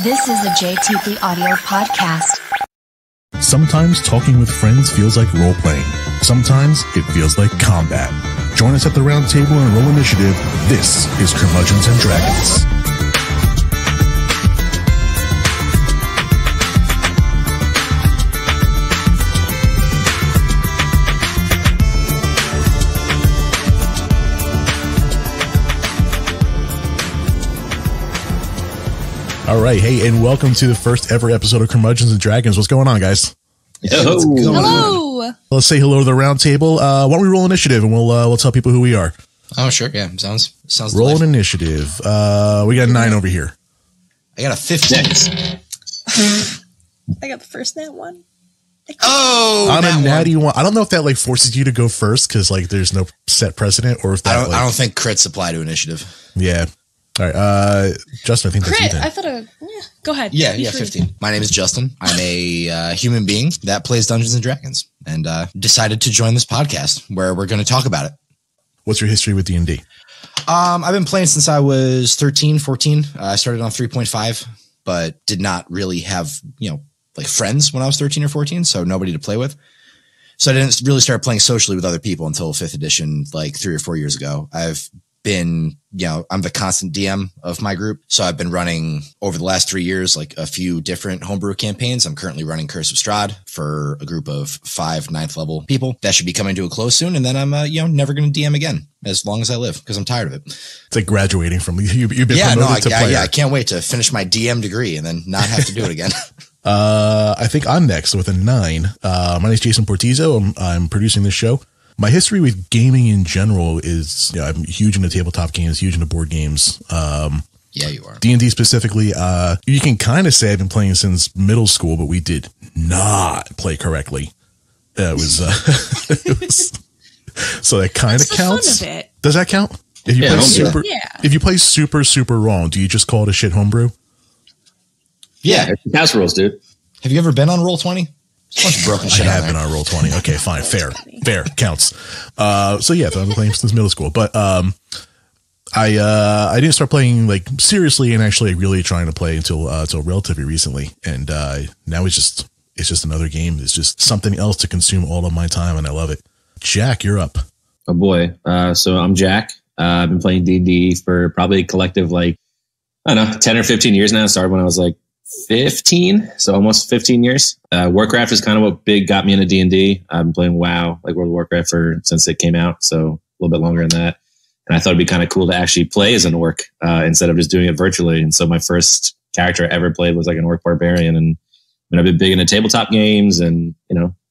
This is a JTP Audio podcast. Sometimes talking with friends feels like role-playing. Sometimes it feels like combat. Join us at the round table and roll initiative. This is Curmudgeons and Dragons. All right, hey, and welcome to the first ever episode of Curmudgeons and Dragons. What's going on, guys? Hello. Let's say hello to the round table. Why don't we roll initiative and we'll tell people who we are. Oh, sure. Yeah. Sounds roll delightful. an initiative. We got 9 over here. I got a 15. I got the first nat one. Oh, On a natty one. one. I don't know if that forces you to go first because there's no set precedent, or if that I don't think crits apply to initiative. Yeah. All right. Justin, I think that's you Crit. then. I thought go ahead. Yeah, Be free. 15. My name is Justin. I'm a human being that plays Dungeons and Dragons and decided to join this podcast where we're going to talk about it. What's your history with D&D? I've been playing since I was 13, 14. I started on 3.5, but did not really have, friends when I was 13 or 14, so nobody to play with. So I didn't really start playing socially with other people until 5th edition, 3 or 4 years ago. I've been, I'm the constant DM of my group. So I've been running over the last 3 years, a few different homebrew campaigns. I'm currently running Curse of Strahd for a group of 5 9th level people. That should be coming to a close soon. And then I'm, never going to DM again as long as I live because I'm tired of it. It's like graduating from you've been promoted to player. Yeah, I can't wait to finish my DM degree and then not have to do it again. I think I'm next with a 9. My name is Jason Portizo. I'm producing this show. My history with gaming in general is, I'm huge into tabletop games, huge into board games. Yeah, you are. D&D specifically, you can kind of say I've been playing since middle school, but we did not play correctly. It was so that kind of counts. The fun of it. Does that count? If you if you play super wrong, do you just call it a shit homebrew? Yeah. House rules, dude. Have you ever been on Roll20? There's a bunch of broken shit I on have there. been on Roll20. Okay, fine. Fair. Counts. So yeah, I've been playing since middle school, but, I didn't start playing seriously and actually really trying to play until relatively recently. And, now it's just another game. It's just something else to consume all of my time. And I love it. Jack, you're up. Oh boy. So I'm Jack. I've been playing D&D for probably a collective, 10 or 15 years now. I started when I was 15, so almost 15 years. Warcraft is kind of what got me into D&D. I've been playing WoW, World of Warcraft, since it came out, so a little bit longer than that. And I thought it'd be kind of cool to actually play as an orc instead of just doing it virtually. And so my first character I ever played was an orc barbarian. And I've been big into tabletop games, and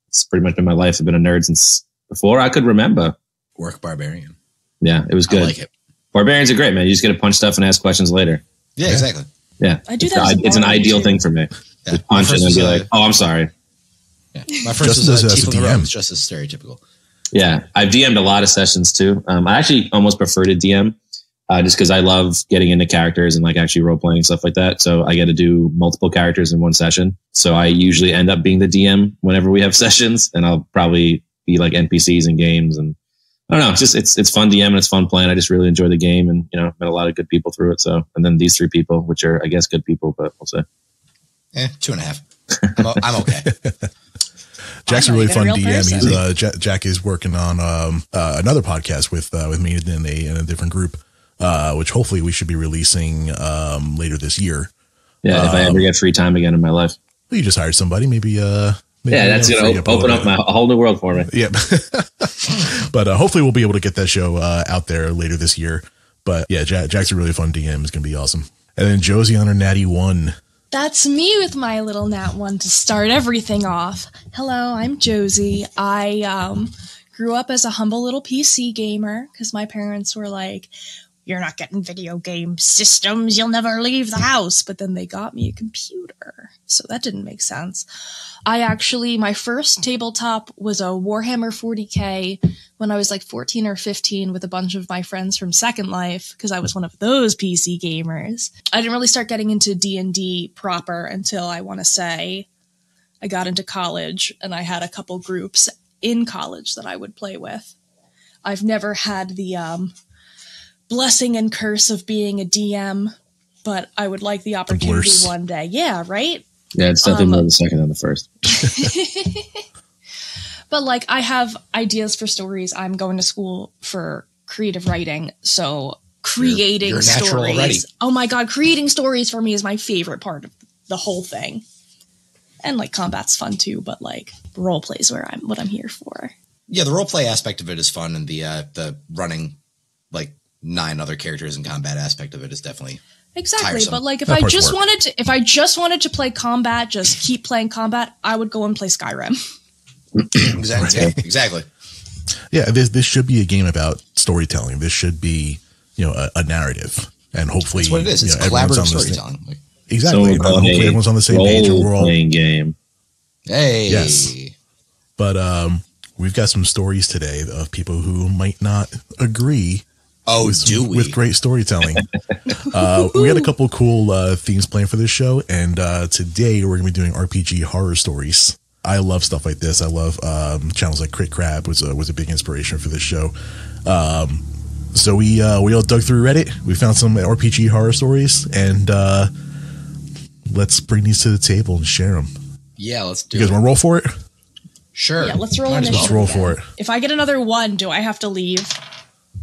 it's pretty much been my life. I've been a nerd since before I could remember. Orc barbarian. Yeah, it was good. I like it. Barbarians are great, man. You just get to punch stuff and ask questions later. Yeah, exactly. Yeah, I do that. It's an ideal thing for me. Yeah. Just punch it and be like, "Oh, I'm sorry." Yeah. My first Just was as a Chief of the DM. Rogues, just as stereotypical. Yeah, I've DM'd a lot of sessions too. I actually almost prefer to DM just because I love getting into characters and actually role playing and stuff like that. So I get to do multiple characters in one session. So I usually end up being the DM whenever we have sessions, and I'll probably be NPCs in games. And I don't know, it's fun DM and it's fun playing. I just really enjoy the game, and met a lot of good people through it. So, and then these 3 people, which are I guess good people, but we'll say 2.5. I'm okay. Jack's a really fun real DM. He's Jack is working on another podcast with me and a different group, which hopefully we should be releasing later this year. Yeah, if I ever get free time again in my life. Well, you just hired somebody, maybe that's going to open up a whole new world for me. Yeah. But hopefully we'll be able to get that show out there later this year. But yeah, Jack's a really fun DM. It's going to be awesome. And then Josie on her natty 1. That's me with my little nat one to start everything off. Hello, I'm Josie. I grew up as a humble little PC gamer because my parents were like, "You're not getting video game systems. You'll never leave the house." But then they got me a computer. So that didn't make sense. My first tabletop was a Warhammer 40K when I was 14 or 15 with a bunch of my friends from Second Life because I was one of those PC gamers. I didn't really start getting into D&D proper until I want to say I got into college, and I had a couple groups in college that I would play with. I've never had the blessing and curse of being a DM but I would like the opportunity one day. Yeah, right? Yeah, it's definitely more the second than the first. But like, I have ideas for stories. I'm going to school for creative writing, so creating you're stories. already. Oh my god, creating stories for me is my favorite part of the whole thing. And like, combat's fun too, but like, role plays what I'm here for. Yeah, the role play aspect of it is fun, and the running like 9 other characters in combat aspect of it is definitely exactly. tiresome. But like, if I just wanted to play combat, just keep playing combat, I would go and play Skyrim. Exactly. Yeah, exactly. Yeah, this should be a game about storytelling. This should be, a narrative, and hopefully that's what it is. It's collaborative storytelling. Exactly. So hopefully everyone's on the same page and we're all playing game. Hey. Yes. But we've got some stories today of people who might not agree. With great storytelling. We got a couple cool themes planned for this show, and today we're going to be doing RPG horror stories. I love stuff like this. I love channels like Crit Crab was a big inspiration for this show. So we all dug through Reddit. We found some RPG horror stories, and let's bring these to the table and share them. Yeah, let's do it. You guys want to roll for it? Sure. Yeah, let's roll initiative. Let's roll for it. If I get another 1, do I have to leave?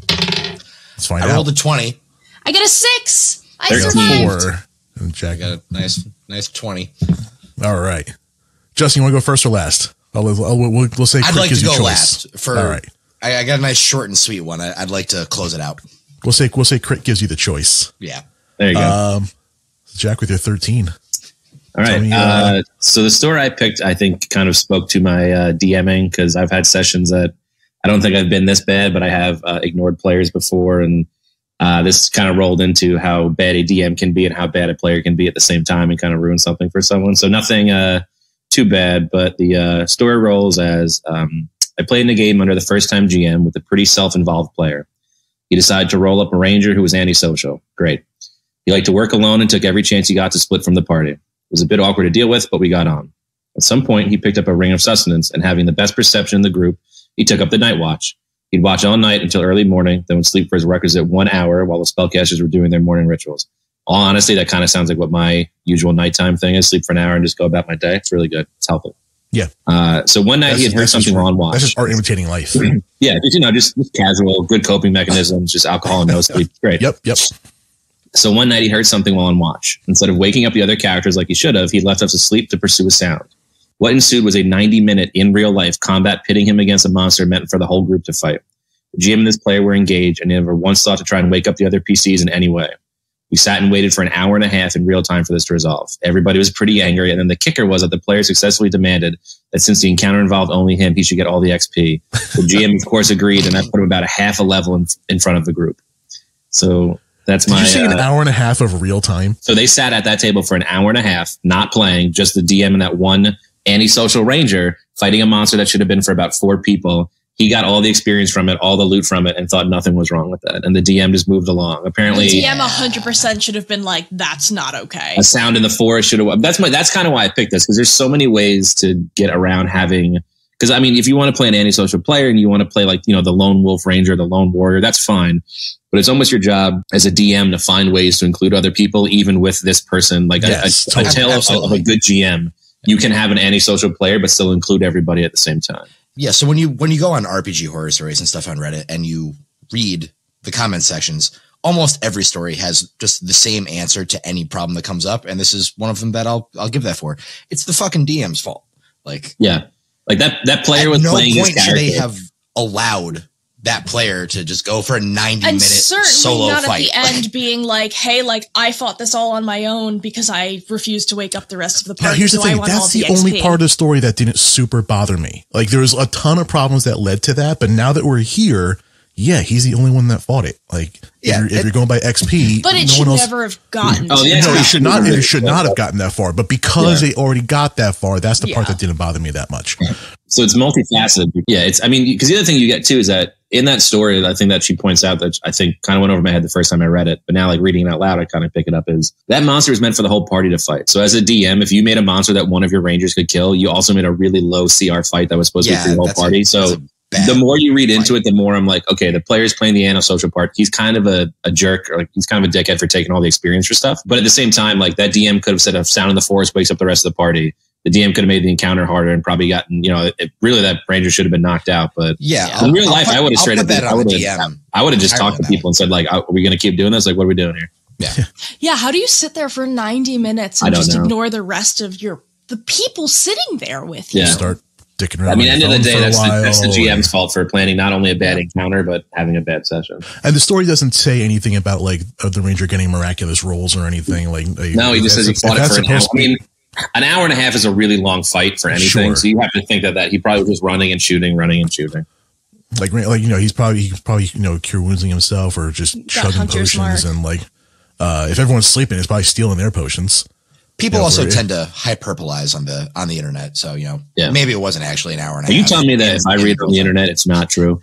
Let's find out. I rolled a 20. I get a 6. I 13. survived. 4. And Jack. I got a nice 20. All right. Justin, you want to go first or last? We'll say I'd Crit like gives to you go choice. last. All right. I got a nice short and sweet one. I'd like to close it out. We'll say Crit gives you the choice. Yeah. There you go. Jack with your 13. All right. So the story I picked, I think, kind of spoke to my DMing, because I've had sessions that I don't think I've been this bad, but I have ignored players before. And this kind of rolled into how bad a DM can be and how bad a player can be at the same time and kind of ruin something for someone. So nothing too bad, but the story rolls as I played in a game under the first-time GM with a pretty self-involved player. He decided to roll up a ranger who was antisocial. Great. He liked to work alone and took every chance he got to split from the party. It was a bit awkward to deal with, but we got on. At some point, he picked up a ring of sustenance, and having the best perception in the group, he took up the night watch. He'd watch all night until early morning, then would sleep for his requisite 1 hour while the spellcasters were doing their morning rituals. All honesty, that kind of sounds like what my usual nighttime thing is: sleep for an hour and just go about my day. It's really good. It's healthy. Yeah. So one night he had heard something while on watch. That's just art imitating life. Yeah, just casual, good coping mechanisms, just alcohol and no sleep. Great. Yep. So one night he heard something while on watch. Instead of waking up the other characters like he should have, he left us asleep to pursue a sound. What ensued was a 90-minute in real life combat pitting him against a monster meant for the whole group to fight. The GM and this player were engaged and never once thought to try and wake up the other PCs in any way. We sat and waited for an hour and a half in real time for this to resolve. Everybody was pretty angry, and then the kicker was that the player successfully demanded that since the encounter involved only him, he should get all the XP. The GM, of course, agreed, and I put him about a half a level in front of the group. So that's Did you say an hour and a half of real time? So they sat at that table for an hour and a half, not playing, just the DM and that one antisocial ranger fighting a monster that should have been for about 4 people. He got all the experience from it, all the loot from it, and thought nothing was wrong with that. And the DM just moved along. Apparently, the DM 100% should have been like, "That's not okay." A sound in the forest should have. That's kind of why I picked this, because there's so many ways to get around having. Because I mean, if you want to play an antisocial player and you want to play like the lone wolf ranger, the lone warrior, that's fine. But it's almost your job as a DM to find ways to include other people, even with this person. Like yes, a tale of a good GM, you can have an antisocial player, but still include everybody at the same time. Yeah, so when you go on RPG horror stories and stuff on Reddit and you read the comment sections, almost every story has just the same answer to any problem that comes up, and this is one of them that I'll give that for. It's the fucking DM's fault. Like, yeah, like that player was playing his character. At no point should they have allowed that player to just go for a 90-minute solo not fight. At the end being like, hey, like I fought this all on my own because I refused to wake up the rest of the party. Now, here's the thing. I want That's all the only XP. part of the story that didn't super bother me. Like there was a ton of problems that led to that, but now that we're here, yeah, he's the only one that fought it. Like if you're going by XP, but it should never have gotten. Oh yeah, no, it should not. It should not have gotten that far. But because they already got that far, that's the part that didn't bother me that much. So it's multifaceted. Yeah, because the other thing you get too is that in that story, I think that she points out that I think kind of went over my head the first time I read it, but now like reading it out loud, I kind of pick it up is that monster is meant for the whole party to fight. So as a DM, if you made a monster that one of your rangers could kill, you also made a really low CR fight that was supposed to be for the whole party. So bad. The more you read into it, the more I'm like, okay, the player's playing the antisocial part. He's kind of a jerk, or like he's kind of a dickhead for taking all the experience for stuff. But at the same time, like that DM could have said a sound in the forest wakes up the rest of the party. The DM could have made the encounter harder and probably gotten, really that ranger should have been knocked out. But in real life, I would have straight up, I would have just talked to people and said, like, are we going to keep doing this? Like, what are we doing here? Yeah. Yeah. How do you sit there for 90 minutes and just ignore the rest of the people sitting there with you? Yeah. Start dicking around. I mean, end of the day, that's the GM's fault for planning not only a bad encounter, but having a bad session. And the story doesn't say anything about like the ranger getting miraculous rolls or anything. No, he just says he fought it for an hour. I mean, an hour and a half is a really long fight for anything. Sure. So you have to think that he probably was running and shooting. Like he's probably cure woundsing himself or just chugging potions and like if everyone's sleeping, it's probably stealing their potions. People also tend to hyperbolize on the internet, so maybe it wasn't actually an hour and a half. Are you telling me that if I read on the internet, it's not true?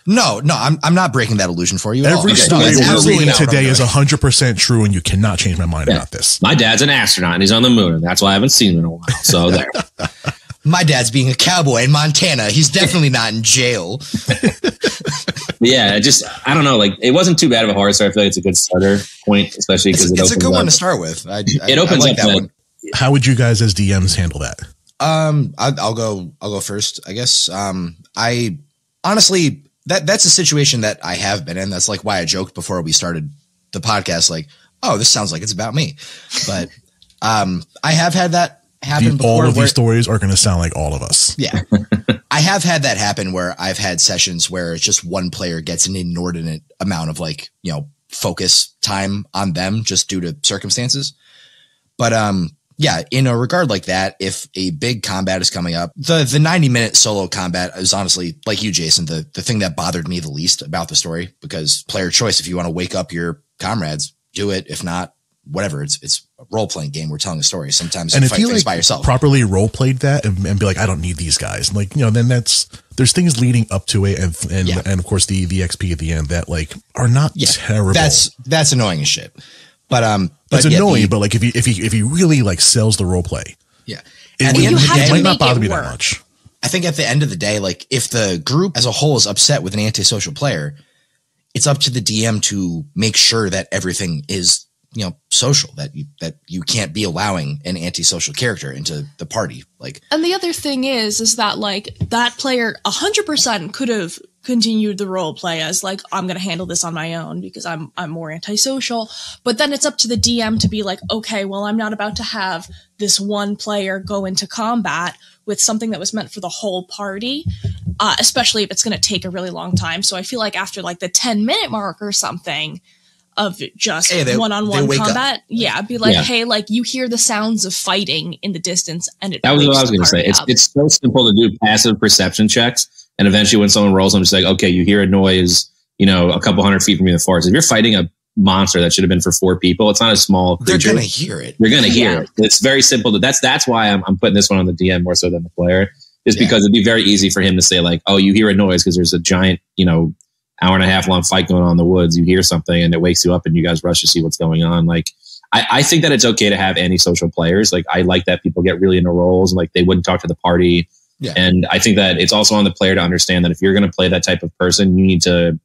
No, I'm not breaking that illusion for you. Every story we're reading today is 100% true, and you cannot change my mind about this. My dad's an astronaut, and he's on the moon, and that's why I haven't seen him in a while. So there. My dad's being a cowboy in Montana. He's definitely not in jail. Yeah, I don't know. Like, it wasn't too bad of a horror story. I feel like it's a good starter point, especially because it's a good one to start with. It opens up that one. How would you guys as DMs handle that? I'll go first, I guess. I honestly, that's a situation that I have been in. That's like why I joked before we started the podcast, like, oh, this sounds like it's about me. But I have had that happen before. All of these stories are going to sound like all of us. Yeah. I have had that happen where I've had sessions where it's just one player gets an inordinate amount of focus time on them just due to circumstances. But yeah, in a regard like that, if a big combat is coming up, the 90-minute solo combat is honestly, like you, Jason, the thing that bothered me the least about the story, because player choice, if you want to wake up your comrades, do it. If not, whatever. It's a role-playing game. We're telling a story. Sometimes you fight things by yourself. Properly role-played that and be like, I don't need these guys. Like, then there's things leading up to it. And of course the XP at the end that like are not terrible. That's annoying as shit. But it's annoying, but like if he really like sells the role play, it might not bother me that much. I think at the end of the day, like if the group as a whole is upset with an antisocial player, it's up to the DM to make sure that everything is social, that you can't be allowing an antisocial character into the party. Like, and the other thing is that like that player 100% could have continued the role play as like, I'm going to handle this on my own because I'm more antisocial. But then it's up to the DM to be like, okay, well, I'm not about to have this one player go into combat with something that was meant for the whole party, especially if it's going to take a really long time. So I feel like after like the 10-minute mark or something of just one-on-one combat, be like, hey, like you hear the sounds of fighting in the distance, and that was what I was going to say. It's so simple to do passive perception checks. And eventually when someone rolls, I'm just like, okay, you hear a noise, a couple hundred feet from you in the forest. If you're fighting a monster that should have been for 4 people, it's not a small creature. They're going to hear it. You're going to hear it. It's very simple. That's why I'm putting this one on the DM more so than the player, is because it'd be very easy for him to say like, oh, you hear a noise because there's a giant, hour and a half long fight going on in the woods. You hear something and it wakes you up and you guys rush to see what's going on. Like, I think that it's okay to have antisocial players. Like, I like that people get really into roles and like they wouldn't talk to the party. Yeah. And I think that it's also on the player to understand that if you're going to play that type of person, you need to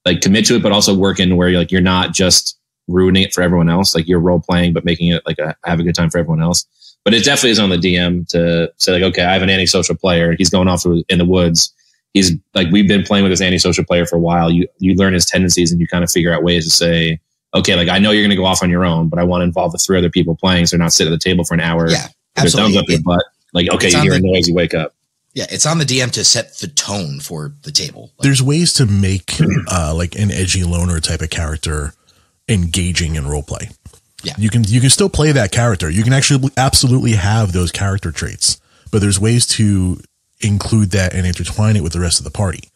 like commit to it, but also work in where you're not just ruining it for everyone else. Like you're role playing, but making it like have a good time for everyone else. But it definitely is on the DM to say like, okay, I have an antisocial player. He's going off in the woods. He's like, we've been playing with this antisocial player for a while. You learn his tendencies and you kind of figure out ways to say, okay, like I know you're going to go off on your own, but I want to involve the 3 other people playing. So they're not sitting at the table for an hour. Yeah, absolutely. Thumbs up your butt. Like, okay, you hear a noise, you wake up. Yeah, it's on the DM to set the tone for the table. Like, there's ways to make like an edgy loner type of character engaging in roleplay. Yeah, you can still play that character. You can actually absolutely have those character traits, but there's ways to include that and intertwine it with the rest of the party.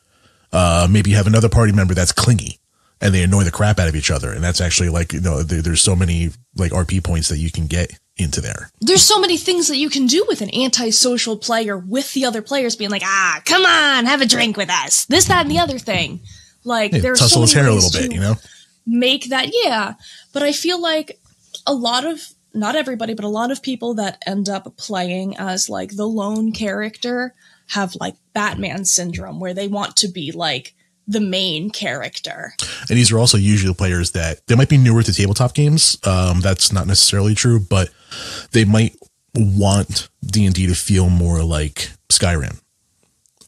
Maybe you have another party member that's clingy and they annoy the crap out of each other, and that's actually like there's so many like RP points that you can get into there. There's so many things that you can do with an antisocial player with the other players being like, come on, have a drink with us. This, that, and the other thing. Like, there's tussle so his hair a little bit, make that, But I feel like a lot of, not everybody, but a lot of people that end up playing as like the lone character have like Batman syndrome where they want to be like the main character. And these are also usually players that they might be newer to tabletop games. That's not necessarily true, but they might want D&D to feel more like Skyrim.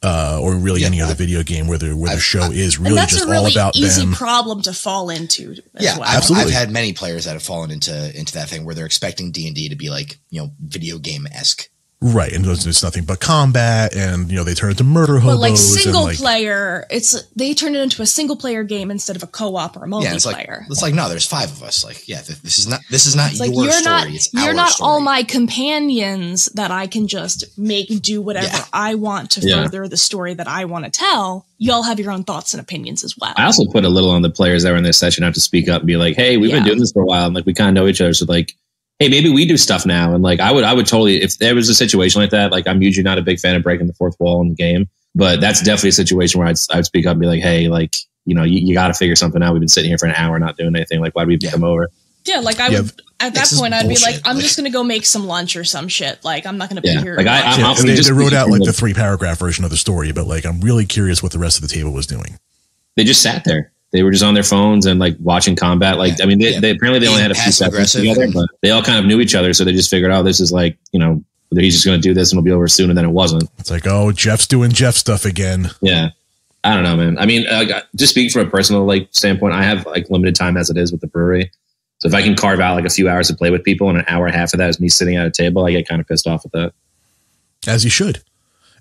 Or really any other video game where the show is really just all about them. That's a really easy problem to fall into as well. Absolutely. I've had many players that have fallen into that thing where they're expecting D&D to be like, video game-esque. Right, and it's nothing but combat, and they turn it to murder hobos. But like single player, they turn it into a single player game instead of a co-op or a multiplayer. It's like no, there's 5 of us. Like, this is not your story. You're not all my companions that I can just make do whatever I want to further the story that I want to tell. Y'all have your own thoughts and opinions as well. I also put a little on the players that were in this session have to speak up and be like, hey, we've been doing this for a while, and like we kind of know each other, so like, hey, maybe we do stuff now. And like, I would totally, if there was a situation like that, like I'm usually not a big fan of breaking the fourth wall in the game, but that's definitely a situation where I'd speak up and be like, hey, like, you got to figure something out. We've been sitting here for an hour not doing anything. Like, why do we come over? Yeah. Like I would, at that point, I'd be like, I'm just going to go make some lunch or some shit. Like, I'm not going to be here. Like they wrote out like the 3-paragraph version of the story, but like, I'm really curious what the rest of the table was doing. They just sat there. They were just on their phones and like watching combat. Like, I mean, they apparently they only had a few sessions together, but they all kind of knew each other. So they just figured, oh, this is like, he's just going to do this and it'll be over soon. And then it wasn't. It's like, oh, Jeff's doing Jeff stuff again. Yeah. I don't know, man. I mean, just speaking from a personal like standpoint, I have like limited time as it is with the brewery. So if I can carve out like a few hours to play with people and an hour and a half of that is me sitting at a table, I get kind of pissed off with that. As you should.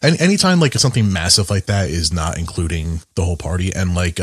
And anytime like something massive like that is not including the whole party and like,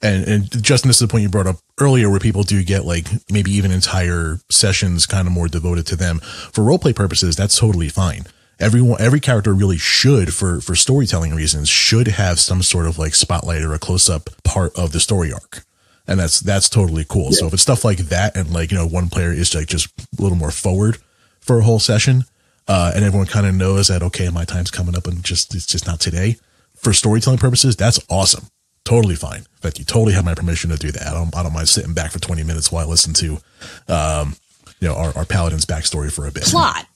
and Justin, this is the point you brought up earlier where people do get like maybe even entire sessions kind of more devoted to them for roleplay purposes. That's totally fine. Every character really should for storytelling reasons should have some sort of like spotlight or a close up part of the story arc. And that's totally cool. Yeah. So if it's stuff like that and like, one player is like just a little more forward for a whole session, and everyone kind of knows that, okay, my time's coming up and it's just not today for storytelling purposes. That's awesome. Totally fine. In fact, you totally have my permission to do that. I don't mind sitting back for 20 minutes while I listen to, our paladin's backstory for a bit. Plot.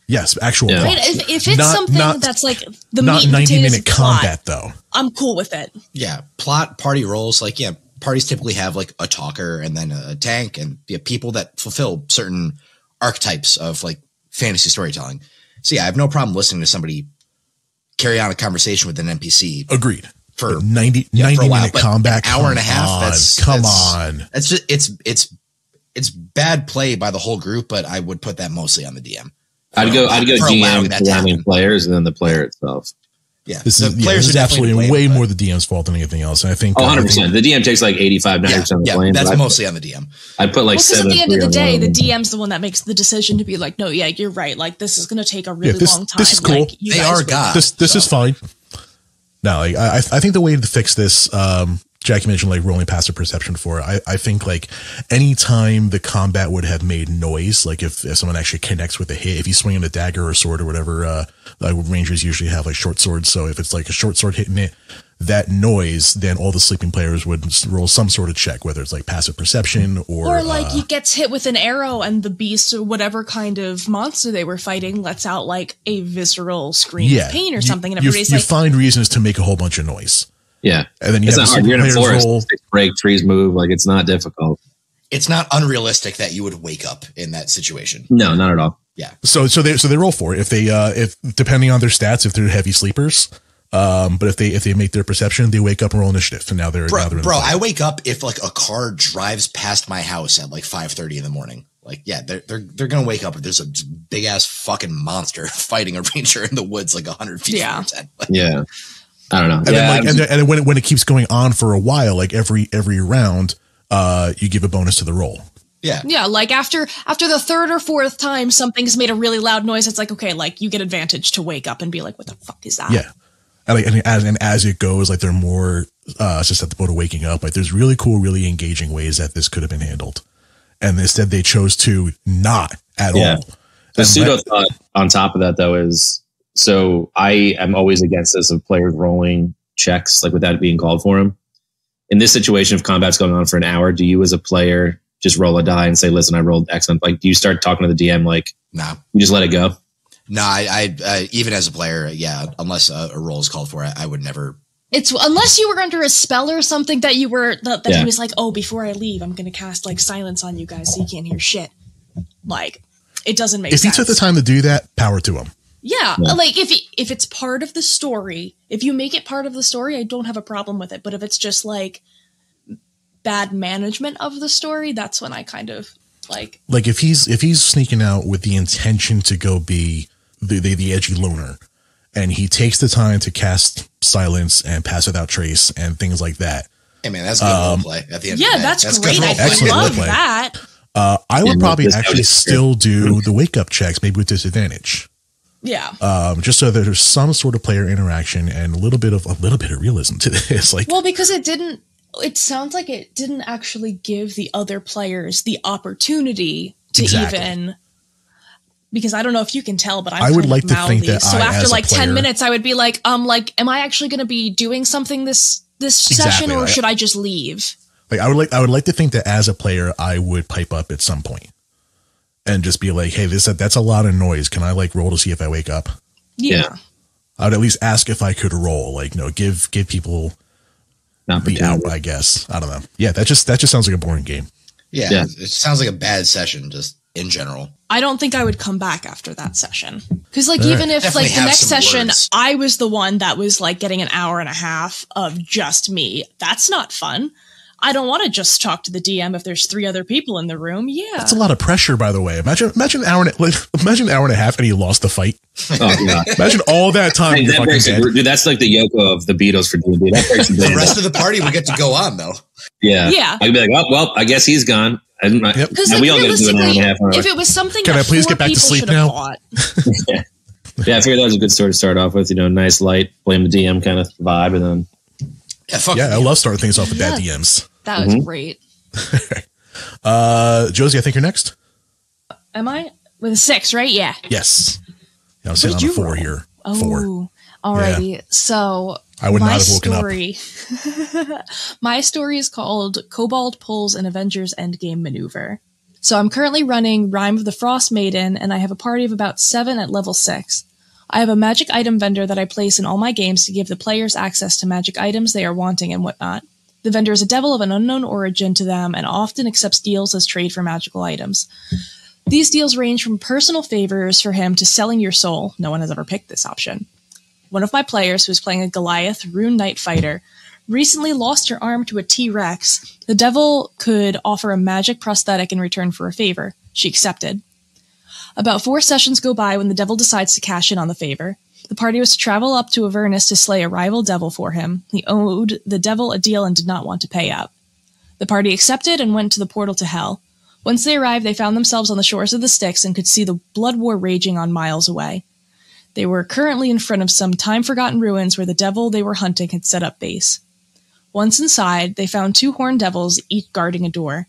Yes, actual plot. Right, if it's something that's like the not meat and 90-minute combat plot, though. I'm cool with it. Yeah, plot, party roles. Like, parties typically have like a talker and then a tank and people that fulfill certain archetypes of like fantasy storytelling. So I have no problem listening to somebody carry on a conversation with an NPC. Agreed. For 90 minute combat, an hour and a half. Come on. That's just it's bad play by the whole group, but I would put that mostly on the DM. I'd go GM surrounding players and then the player itself. Yeah, this is absolutely way more the DM's fault than anything else. And I think 100%. The DM takes like 85-90% of the blame. That's mostly on the DM. I'd put like 7. At the end of the day, the DM's the one that makes the decision to be like, no, you're right. Like this is going to take a really long time. This is cool. Like, they are gods. This is fine. No, like, I think the way to fix this, Jackie mentioned like rolling passive perception for it. I think like anytime the combat would have made noise, like if someone actually connects with a hit, if you swing a dagger or sword or whatever, rangers usually have like short swords. So if it's like a short sword hitting it, that noise, then all the sleeping players would roll some sort of check, whether it's like passive perception or like he gets hit with an arrow and the beast or whatever kind of monster they were fighting lets out like a visceral scream of pain or something. And everybody's you find reasons to make a whole bunch of noise. Yeah. And then you have You're in a forest, break, trees move. Like it's not difficult. It's not unrealistic that you would wake up in that situation. No, not at all. Yeah. So they roll for it. If depending on their stats, if they're heavy sleepers, but if they make their perception, they wake up and roll initiative. And now they're in the I wake up if like a car drives past my house at like 5:30 in the morning. Like, they're gonna wake up if there's a big ass fucking monster fighting a ranger in the woods like 100 feet from their tent. Yeah. I don't know. And then when it keeps going on for a while, like every round, you give a bonus to the roll. Yeah. Yeah. Like after the third or fourth time something's made a really loud noise, it's like, okay, like you get advantage to wake up and be like, what the fuck is that? Yeah. And as it goes, like they're more susceptible to waking up. Like there's really cool, really engaging ways that this could have been handled. And instead they chose to not at all. The pseudo thought on top of that though is, so I am always against this of players rolling checks like without it being called for them. In this situation, if combat's going on for an hour, do you as a player just roll a die and say, listen, I rolled X? Like, do you start talking to the DM like, nah, you just let it go? No, I even as a player, yeah, unless a roll is called for, I would never. It's unless you were under a spell or something that you were that he was like, oh, before I leave, I'm going to cast like silence on you guys so you can't hear shit. Like, it doesn't make sense. If he took the time to do that, power to him. Yeah, like if it's part of the story, if you make it part of the story, I don't have a problem with it. But if it's just like bad management of the story, that's when I kind of like if he's sneaking out with the intention to go be the edgy loner, and he takes the time to cast silence and pass without trace and things like that. Hey man, that's good roleplay at the end. Yeah, of the day. that's great. I Excellent love roleplay. that. I would probably actually still do the wake up checks, maybe with disadvantage. Yeah. Just so that there's some sort of player interaction and a little bit of realism to this. Like, well, because it sounds like it didn't actually give the other players the opportunity to even. Because I don't know if you can tell, but I would like to think that. So after like 10 minutes, I would be like, am I actually going to be doing something this session, or should I just leave? Like I would like to think that as a player, I would pipe up at some point and just be like, hey, that's a lot of noise. Can I like roll to see if I wake up? Yeah. I would at least ask if I could roll. Like, no, give people the out. I guess I don't know. Yeah, that just sounds like a boring game. Yeah, it sounds like a bad session, just in general. I don't think I would come back after that session. Because like even if like the next session I was the one that was like getting an hour and a half of just me, that's not fun. I don't want to just talk to the DM if there's 3 other people in the room. Yeah, that's a lot of pressure. By the way, imagine an hour and a half and he lost the fight. Oh yeah, imagine all that time. Hey, dude, that's like the Yoko of the Beatles for D&D. The rest of the party would get to go on though. Yeah. I'd be like, well, I guess he's gone. Because like, we all get to do an hour and a half. If it was something, can I please get back to sleep now? Yeah, I figured that was a good story to start off with. Nice light, blame the DM kind of vibe, and then. I love starting things off with bad DMs. That was great. Josie, I think you're next. Am I with a 6? Right? Yeah. Yes. Yeah, I'm sitting on a 4 here. 4. Alrighty. Yeah. So I would not have woken up. My story is called Kobold Pulls an Avengers Endgame Maneuver. So I'm currently running Rime of the Frost Maiden, and I have a party of about 7 at level 6. I have a magic item vendor that I place in all my games to give the players access to magic items they are wanting and whatnot. The vendor is a devil of an unknown origin to them and often accepts deals as trade for magical items. These deals range from personal favors for him to selling your soul. No one has ever picked this option. One of my players, who is playing a Goliath Rune Knight fighter, recently lost her arm to a T-Rex. The devil could offer a magic prosthetic in return for a favor. She accepted. About 4 sessions go by when the devil decides to cash in on the favor. The party was to travel up to Avernus to slay a rival devil for him. He owed the devil a deal and did not want to pay up. The party accepted and went to the portal to Hell. Once they arrived, they found themselves on the shores of the Styx and could see the blood war raging on miles away. They were currently in front of some time-forgotten ruins where the devil they were hunting had set up base. Once inside, they found 2 horned devils, each guarding a door.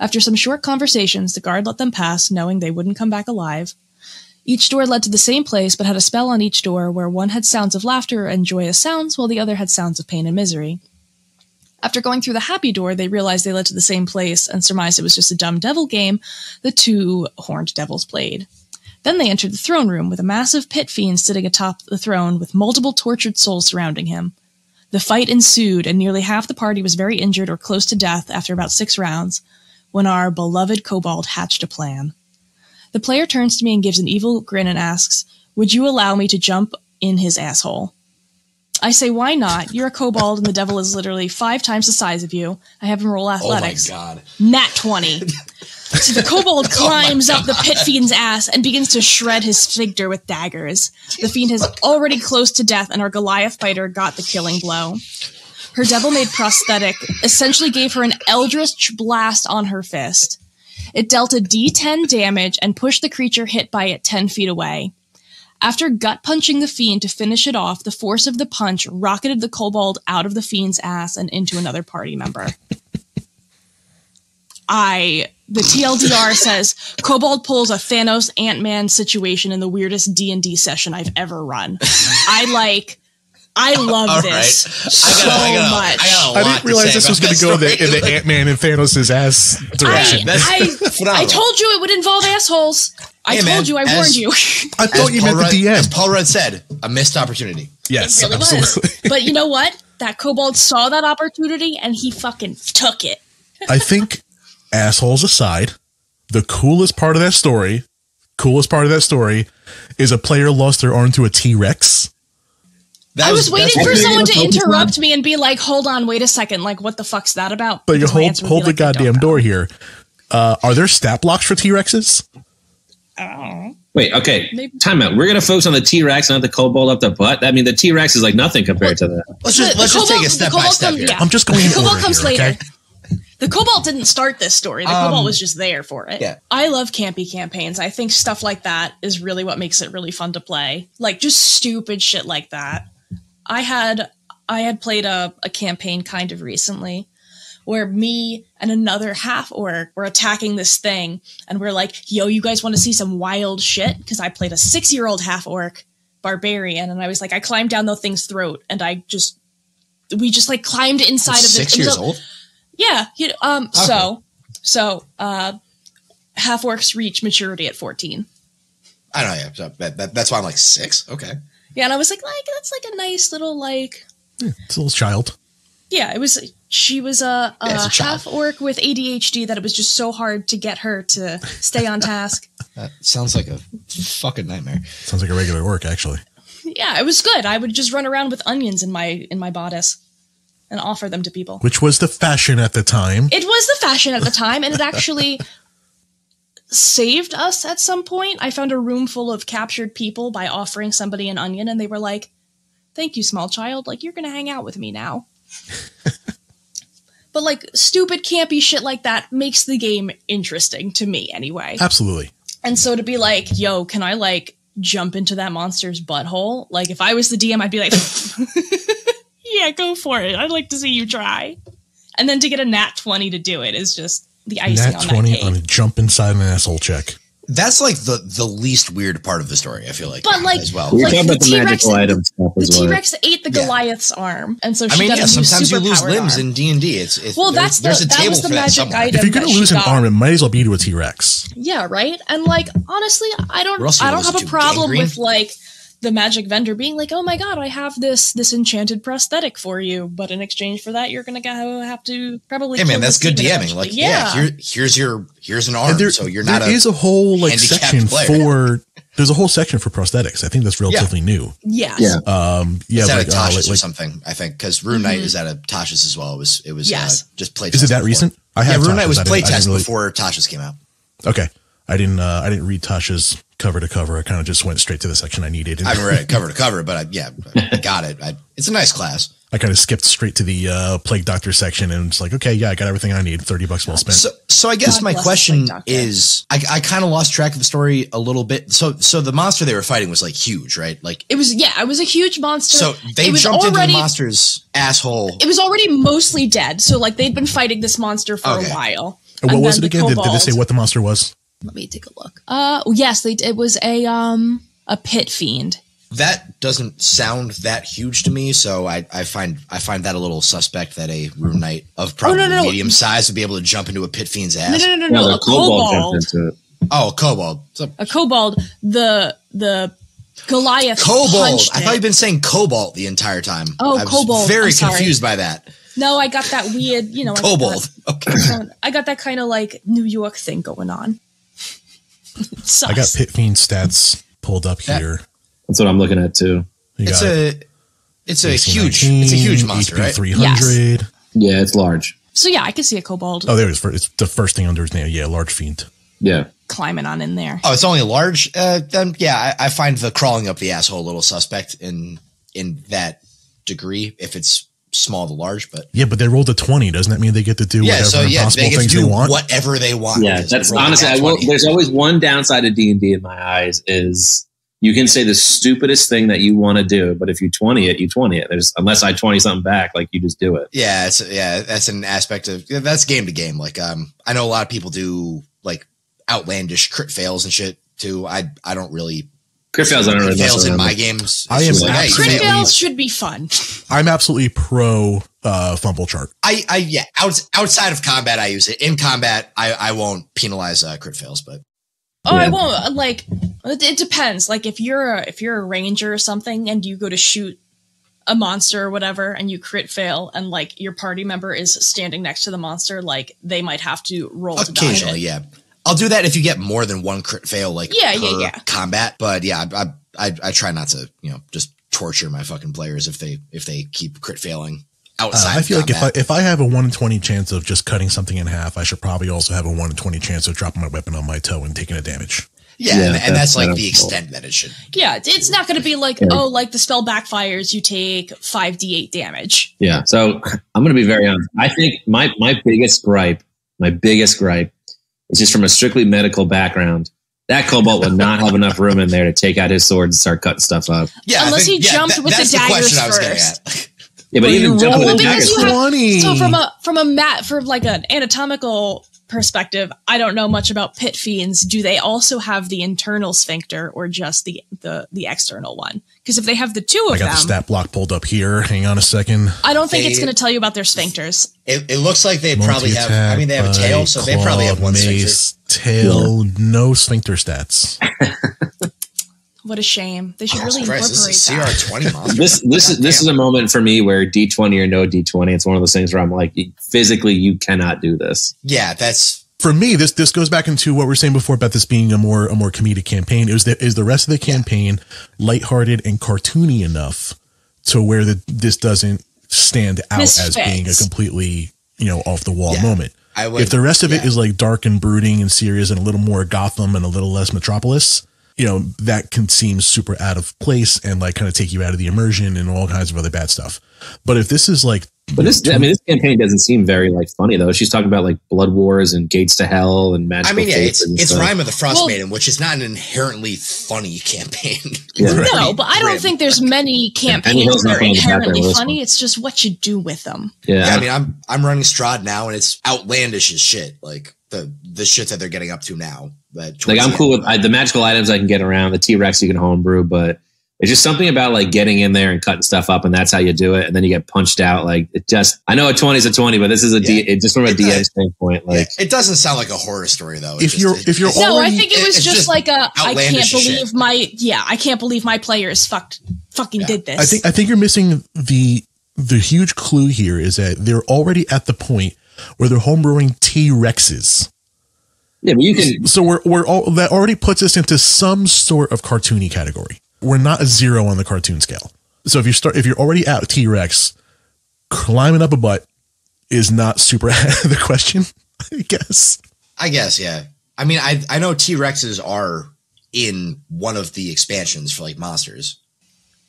After some short conversations, the guard let them pass, knowing they wouldn't come back alive. Each door led to the same place, but had a spell on each door, where one had sounds of laughter and joyous sounds, while the other had sounds of pain and misery. After going through the happy door, they realized they led to the same place, and surmised it was just a dumb devil game the 2 horned devils played. Then they entered the throne room, with a massive pit fiend sitting atop the throne, with multiple tortured souls surrounding him. The fight ensued, and nearly half the party was very injured or close to death after about 6 rounds, when our beloved kobold hatched a plan. The player turns to me and gives an evil grin and asks, "Would you allow me to jump in his asshole?" I say, "Why not? You're a kobold and the devil is literally 5 times the size of you." I have him roll athletics. Oh my god. Nat 20. So the kobold climbs up the pit fiend's ass and begins to shred his sphincter with daggers. The fiend is already close to death, and our Goliath fighter got the killing blow. Her devil-made prosthetic essentially gave her an eldritch blast on her fist. It dealt a D10 damage and pushed the creature hit by it 10 feet away. After gut-punching the fiend to finish it off, the force of the punch rocketed the kobold out of the fiend's ass and into another party member. The TLDR says, Kobold pulls a Thanos Ant-Man situation in the weirdest D&D session I've ever run. I love this so much. I didn't realize this was going to go in the Ant-Man and Thanos' ass direction. I told you it would involve assholes. I told you, I warned you. I thought you meant the DM. As Paul Rudd said, a missed opportunity. Yes, It really absolutely. was. But you know what? That kobold saw that opportunity and he fucking took it. I think, assholes aside, the coolest part of that story is a player lost their arm to a T-Rex. I was waiting for that's- someone to Focus on- interrupt me and be like, hold on, wait a second. Like, what the fuck's that about? But you Because my answer would hold be the like, I don't goddamn know. door here. Are there stat blocks for T-Rexes? Wait, okay. Maybe- Time out. We're going to focus on the T-Rex, not the kobold up the butt. I mean, the T-Rex is like nothing compared to that. Let's just take a step by step here. I'm just going in The kobold order comes here, later. okay? The kobold didn't start this story. The kobold was just there for it. Yeah. I love campy campaigns. I think stuff like that is really what makes it really fun to play. Like just stupid shit like that. I had played a campaign kind of recently where me and another half orc were attacking this thing, and we're like, yo, you guys want to see some wild shit? Because I played a 6-year-old half orc barbarian, and I was like, I climbed down the thing's throat, and we just like climbed inside of this. 6 years old? Yeah. Okay. So half orcs reach maturity at 14. I don't know. Yeah, so that's why I'm like 6. Okay. Yeah, and I was like that's like a nice little like. It's a little child. Yeah, she was a it's a child. half orc with ADHD that it was just so hard to get her to stay on task. That sounds like a fucking nightmare. Sounds like a regular orc, actually. Yeah, it was good. I would just run around with onions in my bodice and offer them to people. Which was the fashion at the time. It was the fashion at the time, and it actually saved us at some point. I found a room full of captured people by offering somebody an onion, and they were like, thank you, small child. Like, you're going to hang out with me now. But, like, stupid, campy shit like that makes the game interesting to me, anyway. Absolutely. And so to be like, yo, can I, like, jump into that monster's butthole? Like, if I was the DM, I'd be like, yeah, go for it. I'd like to see you try. And then to get a nat 20 to do it is just the icing Nat on 20 that cake. on a jump inside an asshole check. That's like the least weird part of the story, I feel like. But, like, as well. We're Like, talking about the the T-Rex- magical item stuff The as well. T-Rex ate the Yeah. Goliath's arm, and so she I mean, got yeah, a new sometimes you lose superpowered limbs arm. in D&D. It's Well, there's a that table was the for that magic somewhere. item. If you're going that to lose she an got. arm, it might as well be to a T-Rex. Yeah, right? And like honestly, I What don't else are you have losing a to, problem gangrene? with like the magic vendor being like, "Oh my god, I have this enchanted prosthetic for you, but in exchange for that, you're going to have to probably Hey man, kill that's this good demon DMing. eventually." Like, here's an arm, And so you're not there a is a whole like handicapped section player. there's a whole section for prosthetics. I think that's relatively new. Yes. Yeah. It's at like, a Tasha's or like, something, I think, because Rune Knight is at a Tasha's as well. It was Yes. just play. is it that recent? I Yeah, Rune Knight Tasha's. was I didn't- play I didn't test really- before Tasha's came out. Okay. I didn't read Tasha's cover to cover. I kind of just went straight to the section I needed. I haven't read it cover to cover, but I got it. It's a nice class. I kind of skipped straight to the Plague Doctor section and it's like, okay, yeah, I got everything I need. $30 well spent. So I guess God my bless question the Plague Doctor. is, I kind of lost track of the story a little bit. So the monster they were fighting was like huge, right? Like, It was a huge monster. so they It was jumped into already- the monster's asshole. It was already mostly dead, so like they'd been fighting this monster for Okay. a while. And what And was then it the again? Did they kobold- say what the monster was? Let me take a look. Yes, it was a pit fiend. That doesn't sound that huge to me, so I find that a little suspect that a Rune Knight of probably no. medium size would be able to jump into a pit fiend's ass. No, the a kobold kobold. jumped into it. Oh, kobold. So, A kobold. The Goliath kobold. punched I it. thought you'd been saying cobalt the entire time. Oh, I was kobold. very I'm sorry. confused by that. No, I got that weird, Kobold. Okay. I got that kind of like New York thing going on. Sus. I got Pit Fiend stats pulled up here. That's what I'm looking at too. You It's got a huge 19, monster, HP right? 300. Yeah, it's large. So yeah, I could see a kobold Oh, there it is. It's the first thing under his name. Yeah, large fiend. Yeah. climbing on in there. Oh, it's only large. Then yeah, I find the crawling up the asshole a little suspect in that degree. If it's small to large, but Yeah, but they rolled a 20. Doesn't that mean they get to do yeah, whatever so yeah, impossible they get to things do they want? whatever they want. Yeah, because that's they rolled honestly. a nat 20. There's always one downside of D&D in my eyes is you can say the stupidest thing that you want to do, but if you 20 it, you 20 it. There's unless I 20 something back, like you just do it. Yeah, that's an aspect of that's game to game. Like I know a lot of people do like outlandish crit fails and shit too. I don't really Crit fails, I don't really mess fails in around my with. games. It's I am just like, hey, you Crit failed. fails should be fun. I'm absolutely pro fumble chart. Outside of combat, I use it. In combat, I won't penalize crit fails, but Oh, Yeah. I won't. Like, it depends. Like, if you're a ranger or something, and you go to shoot a monster or whatever, and you crit fail, and like your party member is standing next to the monster, like they might have to roll to dodge it. Occasionally, yeah. I'll do that if you get more than one crit fail, like per combat. But yeah, I try not to, just torture my fucking players if they keep crit failing outside. I feel combat. like if I have a 1 in 20 chance of just cutting something in half, I should probably also have a 1 in 20 chance of dropping my weapon on my toe and taking a damage. Yeah, and that's like the extent that it should. Yeah, it's not going to be like, like the spell backfires, you take 5d8 damage. Yeah. So I'm going to be very honest. I think my biggest gripe is just from a strictly medical background. That kobold would not have enough room in there to take out his sword and start cutting stuff up. Yeah, unless he jumped with the daggers first. Yeah, but even jumping with the daggers. So from like an anatomical perspective, I don't know much about pit fiends. Do they also have the internal sphincter or just the external one? Because if they have the two of them, I got the stat block pulled up here. Hang on a second. I don't think it's going to tell you about their sphincters. It looks like they probably have. I mean, they have a tail, so they probably have one sphincter. Tail, no sphincter stats. What a shame. They should really Christ, incorporate this is that. CR20 monster. This is a moment for me where D20 or no D20. It's one of those things where I'm like, physically, you cannot do this. Yeah, that's for me. This goes back into what we were saying before about this being a more comedic campaign. Is the rest of the campaign lighthearted and cartoony enough to where this doesn't stand out as being a completely off the wall moment? If the rest of it is like dark and brooding and serious and a little more Gotham and a little less Metropolis, that can seem super out of place and like kind of take you out of the immersion and all kinds of other bad stuff. But if this is like, this campaign doesn't seem very like funny though. She's talking about like blood wars and gates to hell and magical. It's Rime of the Frost Maiden, which is not an inherently funny campaign. No, but I don't think there's many campaigns that are inherently funny. It's just what you do with them. Yeah, I mean, I'm running Strahd now, and it's outlandish as shit. Like the shit that they're getting up to now. Like I'm cool with the magical items I can get around, the T-Rex you can homebrew, but it's just something about like getting in there and cutting stuff up, and that's how you do it, and then you get punched out. Like I know a 20 is a 20, but this is just from a DM standpoint. Like it doesn't sound like a horror story though. I think it was just like I can't believe my players fucking did this. I think you're missing the huge clue here is that they're already at the point where they're homebrewing T-Rexes. Yeah, but you can. So that already puts us into some sort of cartoony category. We're not a 0 on the cartoon scale. So if you're already out T-Rex, climbing up a butt is not super out of the question, I guess, yeah. I mean, I know T-Rexes are in one of the expansions for like monsters.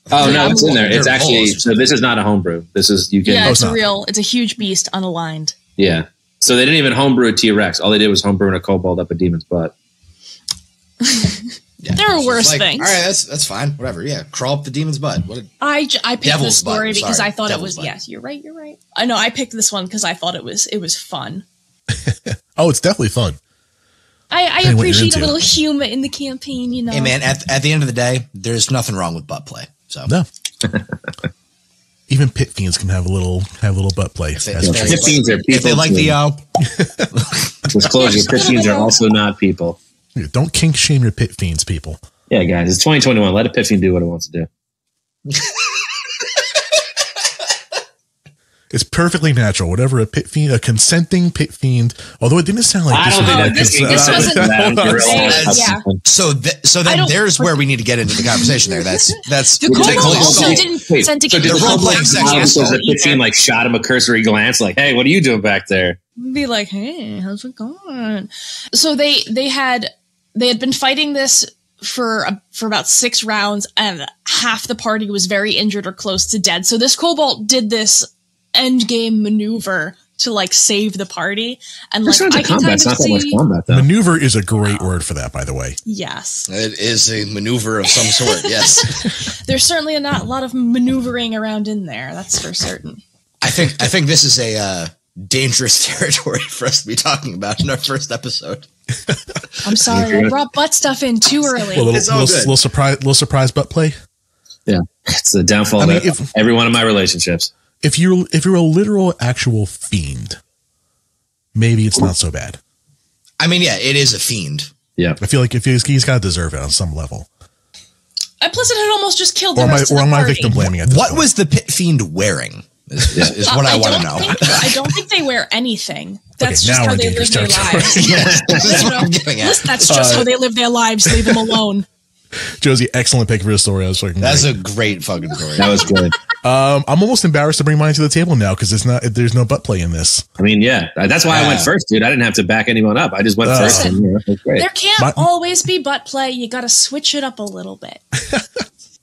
Oh no, it's in there. It's actually this is not a homebrew. This is it's a huge beast unaligned. Yeah. So they didn't even homebrew a T-Rex. All they did was homebrew a kobold up a demon's butt. There are worse things. All right, that's fine. Whatever. Yeah, crawl up the demon's butt. I picked this story because I thought it was. Yes, you're right. I know. I picked this one because I thought it was fun. Oh, it's definitely fun. I appreciate a little humor in the campaign. Hey man, at the end of the day, there's nothing wrong with butt play. So no. Even pit fiends can have a little butt play. Pit fiends are people. If they like the disclosure, pit fiends are also not people. Don't kink shame your pit fiends, people. Yeah, guys, it's 2021. Let a pit fiend do what it wants to do. It's perfectly natural. Whatever a consenting pit fiend. Although it didn't sound like this wasn't. So then there's where we need to get into the conversation. There, that's the kobold also didn't consent to get the role playing section. So the pit fiend like shot him a cursory glance, like, "Hey, what are you doing back there?" Be like, "Hey, how's it going?" So they had been fighting this for about 6 rounds, and half the party was very injured or close to dead. So this kobold did this end game maneuver to like save the party, and like I can kind of see combat, maneuver is a great word for that, by the way. Yes, it is a maneuver of some sort. Yes, there's certainly not a lot of maneuvering around in there. That's for certain. I think this is a dangerous territory for us to be talking about in our first episode. I'm sorry, I brought butt stuff in too early. Little surprise butt play. Yeah, it's the downfall of every one of my relationships. If you're a literal actual fiend, maybe it's not so bad. I mean, yeah, it is a fiend. Yeah. I feel like if he's got to deserve it on some level. And plus, it had almost just killed the Or rest of the am I party. victim blaming at this What point? was the pit fiend wearing? Is what I want to know. I don't think they wear anything. That's Okay, just now how we're they in live their dangerous lives. Yes, that's You what I'm getting at. That's just how they live their lives. Leave them alone. Josie, excellent pick for the story. I was fucking That's great. a great fucking story. That was good. I'm almost embarrassed to bring mine to the table now because there's no butt play in this. I mean, yeah, that's why I went first, dude. I didn't have to back anyone up. I just went first. And, that's great. There can't always be butt play. You got to switch it up a little bit.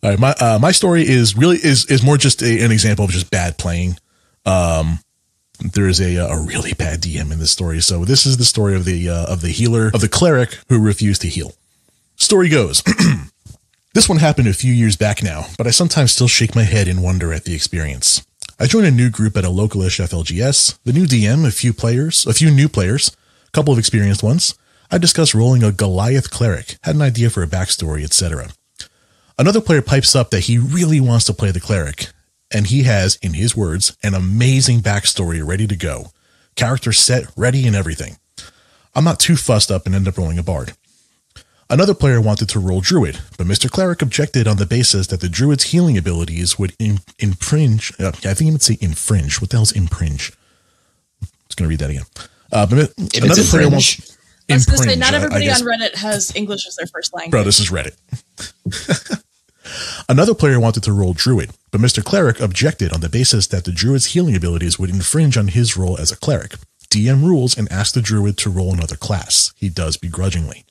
All right, my story is more just an example of just bad playing. There is a really bad DM in this story. So this is the story of the cleric who refused to heal. Story goes, this one happened a few years back now, but I sometimes still shake my head in wonder at the experience. I joined a new group at a localish FLGS. The new DM, a few new players, a couple of experienced ones. I discussed rolling a Goliath cleric, had an idea for a backstory, etc. Another player pipes up that he really wants to play the cleric, and he has, in his words, an amazing backstory ready to go. Character set, ready, and everything. I'm not too fussed up and end up rolling a bard. Another player wanted to roll druid, but Mr. Cleric objected on the basis that the druid's healing abilities would infringe. I think you would say infringe. What the hell's infringe? I'm just going to read that again. Another player wants. I was going to say, not everybody on Reddit has English as their first language. Bro, this is Reddit. Another player wanted to roll druid, but Mr. Cleric objected on the basis that the druid's healing abilities would infringe on his role as a cleric. DM rules and asks the druid to roll another class. He does begrudgingly.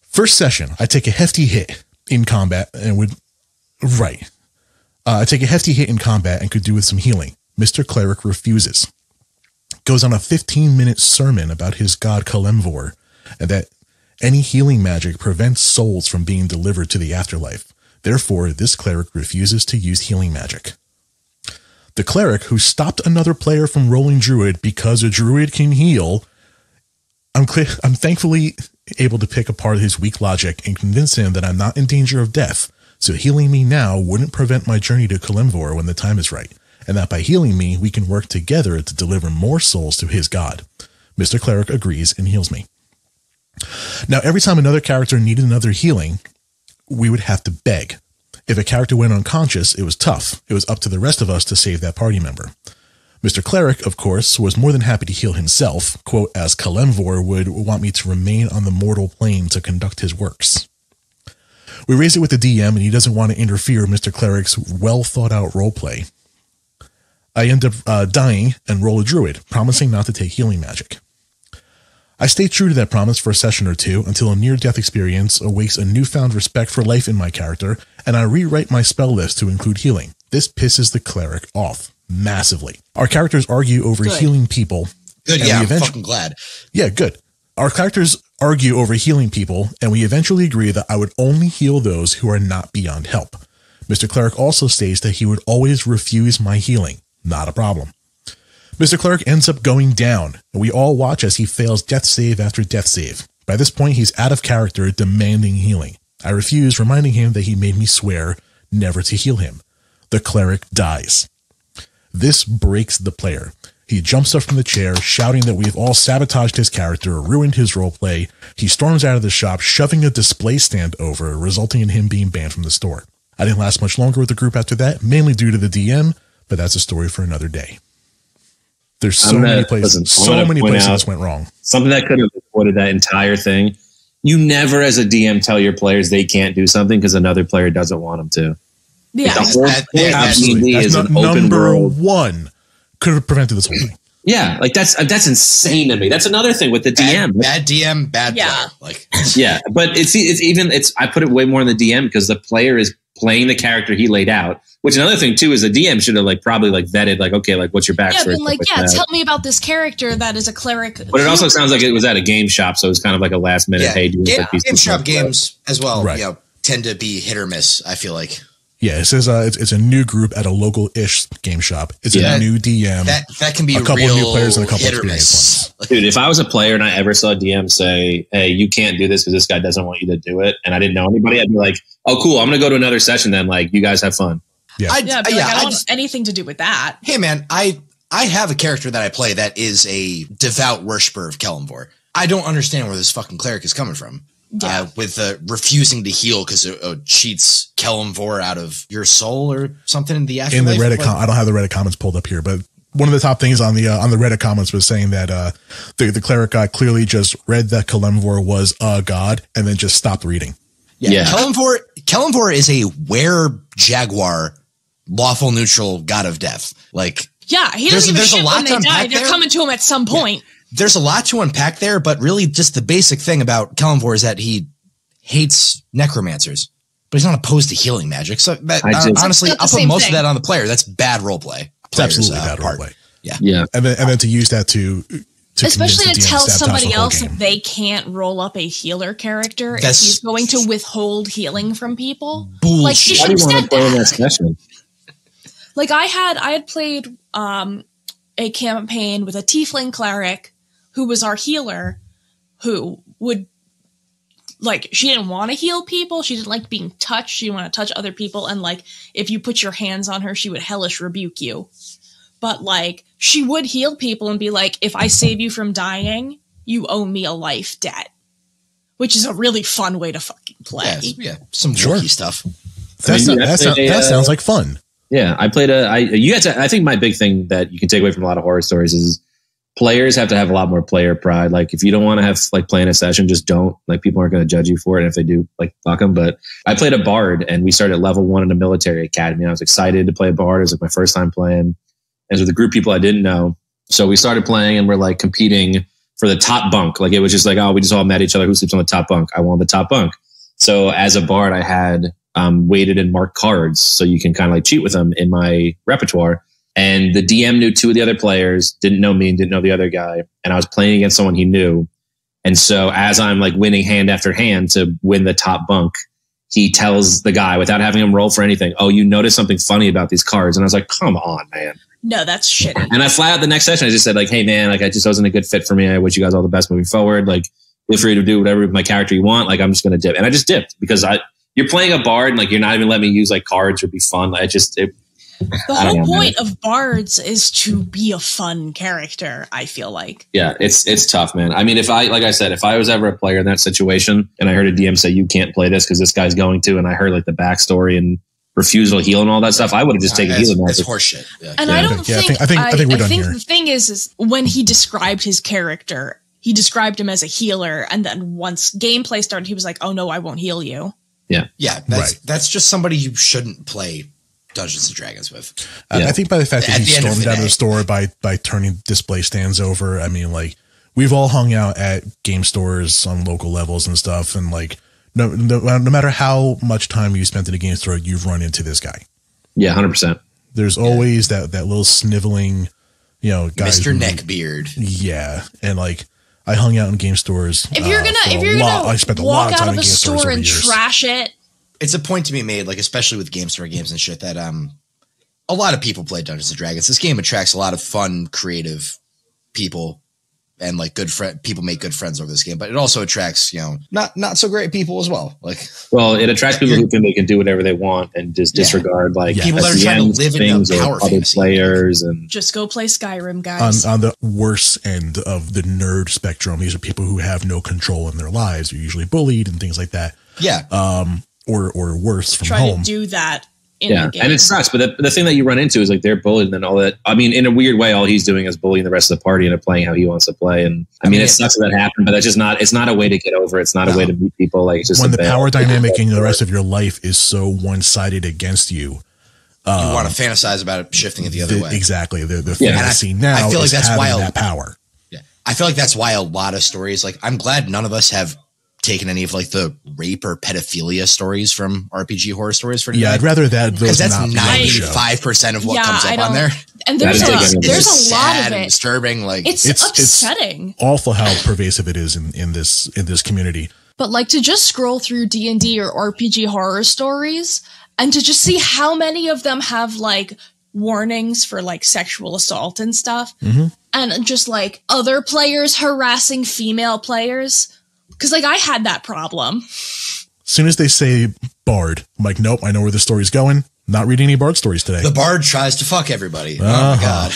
First session, I take a hefty hit in combat and I take a hefty hit in combat and could do with some healing. Mr. Cleric refuses. Goes on a 15-minute sermon about his god Kalemvor and that any healing magic prevents souls from being delivered to the afterlife. Therefore, this cleric refuses to use healing magic. The cleric, who stopped another player from rolling druid because a druid can heal, I'm thankfully able to pick apart his weak logic and convince him that I'm not in danger of death, so healing me now wouldn't prevent my journey to Kalemvor when the time is right, and that by healing me, we can work together to deliver more souls to his god. Mr. Cleric agrees and heals me. Now, every time another character needed another healing, we would have to beg. If a character went unconscious, it was tough. It was up to the rest of us to save that party member. Mr. Cleric, of course, was more than happy to heal himself, quote, as Kalemvor would want me to remain on the mortal plane to conduct his works. We raise it with the DM, and he doesn't want to interfere with Mr. Cleric's well-thought-out roleplay. I end up dying and roll a druid, promising not to take healing magic. I stay true to that promise for a session or two until a near-death experience awakes a newfound respect for life in my character, and I rewrite my spell list to include healing. This pisses the cleric off massively. Our characters argue over healing people. Good, yeah, I'm fucking glad. Yeah, good. Our characters argue over healing people, and we eventually agree that I would only heal those who are not beyond help. Mr. Cleric also states that he would always refuse my healing. Not a problem. Mr. Cleric ends up going down, and we all watch as he fails death save after death save. By this point, he's out of character, demanding healing. I refuse, reminding him that he made me swear never to heal him. The cleric dies. This breaks the player. He jumps up from the chair, shouting that we've all sabotaged his character, ruined his roleplay. He storms out of the shop, shoving a display stand over, resulting in him being banned from the store. I didn't last much longer with the group after that, mainly due to the DM, but that's a story for another day. There's so many places this went wrong. Something that could have avoided that entire thing. You never, as a DM, tell your players they can't do something because another player doesn't want them to. Yeah, the whole absolutely. is an open number world. One could have prevented this whole thing. Yeah, like that's insane to me. That's another thing with the DM. Bad DM, bad player. Like, yeah, but it's I put it way more in the DM because the player is playing the character he laid out. Which another thing too is the DM should have probably vetted okay, what's your backstory? Yeah, tell me about this character that is a cleric. But it also sounds like it was at a game shop, so it was kind of like a last minute. Hey, game shop games as well. Right. Tend to be hit or miss. I feel like. Yeah, it says it's a new group at a local-ish game shop. It's a new DM. That can be a couple real of new players and a couple hit of or miss. Dude, if I was a player and I ever saw a DM say, "Hey, you can't do this because this guy doesn't want you to do it," and I didn't know anybody, I'd be like, "Oh, cool, I'm going to go to another session then. You guys have fun." Yeah, I don't want anything to do with that. Hey, man, I have a character that I play that is a devout worshiper of Kalemvor. I don't understand where this fucking cleric is coming from. With refusing to heal because it cheats Kelemvor out of your soul or something in the afterlife. In the Reddit, I don't have the Reddit comments pulled up here, but one of the top things on the Reddit comments was saying that the cleric guy clearly just read that Kelemvor was a god and then just stopped reading. Yeah. Kelemvor is a were-jaguar, lawful neutral god of death. Like, yeah, he doesn't give a shit when they die. They're coming to him at some point. There's a lot to unpack there, but really just the basic thing about Kelemvor is that he hates necromancers, but he's not opposed to healing magic. So honestly, I'll put most of that on the player. That's bad roleplay. It's absolutely bad roleplay. Yeah. And then to use that to especially to tell somebody else that they can't roll up a healer character if he's going to withhold healing from people. Bullshit. Like, you should have said that. Like I had played a campaign with a tiefling cleric who was our healer, who would, like, she didn't want to heal people. She didn't like being touched. She didn't want to touch other people. And, like, if you put your hands on her, she would hellish rebuke you. But, like, she would heal people and be like, if I save you from dying, you owe me a life debt. Which is a really fun way to fucking play. Yeah, some wookie stuff. That sounds like fun. Yeah, I played I think my big thing that you can take away from a lot of horror stories is players have to have a lot more player pride. Like, if you don't want to have, like, playing a session, just don't. Like, people aren't going to judge you for it. And if they do, like, fuck them. But I played a bard, and we started at level 1 in a military academy. I was excited to play a bard. It was, like, my first time playing. And with a group of people I didn't know. So we started playing, and we're, like, competing for the top bunk. Like, it was just like, oh, we just all met each other. Who sleeps on the top bunk? I wanted the top bunk. So as a bard, I had weighted and marked cards, so you can kind of, like, cheat with them in my repertoire. And the DM knew 2 of the other players, didn't know me and didn't know the other guy. And I was playing against someone he knew. And so as I'm, like, winning hand after hand to win the top bunk, he tells the guy, without having him roll for anything, oh, you noticed something funny about these cards. And I was like, come on, man. No, that's shitty. And I fly out the next session. I just said, like, hey, man, like, I just wasn't a good fit for me. I wish you guys all the best moving forward. Like, feel free to do whatever with my character you want. Like, I'm just going to dip. And I just dipped because you're playing a bard and, like, you're not even letting me use, like, cards or be fun. The whole point of bards is to be a fun character, I feel like. Yeah, it's tough, man. I mean, if I was ever a player in that situation and I heard a DM say, you can't play this because this guy's going to, and I heard, like, the backstory and refusal to heal and all that stuff, I would have just taken healing. That's horseshit. Yeah. And I don't think, I think we're done here. The thing is when he described his character, he described him as a healer, and then once gameplay started, he was like, oh no, I won't heal you. Yeah, that's just somebody you shouldn't play Dungeons and Dragons with. I think by the fact that he stormed out of the store by turning display stands over, I mean, like, we've all hung out at game stores on local levels and stuff, and, like, no matter how much time you spent in a game store, you've run into this guy. Yeah, 100%. There's always that little sniveling, guy, Mr. Neckbeard. Yeah, and, like, I hung out in game stores. If you're gonna walk out of a store and trash it, it's a point to be made, like, especially with game store games and shit, that a lot of people play Dungeons and Dragons. This game attracts a lot of fun, creative people, and, like, people make good friends over this game. But it also attracts, not so great people as well. Like, well, it attracts people who think they can do whatever they want and just disregard, like, people that are trying to live in a power other players and just go play Skyrim, guys. On the worst end of the nerd spectrum, these are people who have no control in their lives. They're usually bullied and things like that. Yeah. Or worse from try home. To do that in the game. And it sucks, but the thing that you run into is, like, they're bullied and then all that. I mean, in a weird way, all he's doing is bullying the rest of the party and playing how he wants to play. And I mean, it sucks that happened, but that's just it's not a way to get over. It's not a way to meet people. Like, it's just when the power dynamic in the rest of your life is so one-sided against you. You want to fantasize about it shifting it the other way. Exactly. The fantasy now I feel like that's why that power. Yeah. I feel like that's why a lot of stories, like, I'm glad none of us have taken any of, like, the rape or pedophilia stories from RPG horror stories for today. Yeah, I'd rather that because that's 95% of what comes up on there. And there's a lot of it. Disturbing. Like, it's upsetting. It's awful how pervasive it is in this community. But, like, to just scroll through D&D or RPG horror stories and to just see how many of them have, like, warnings for, like, sexual assault and stuff, and just, like, other players harassing female players. Because, like, I had that problem. As soon as they say bard, I'm like, nope, I know where the story's going. Not reading any bard stories today. The bard tries to fuck everybody. Oh, my God.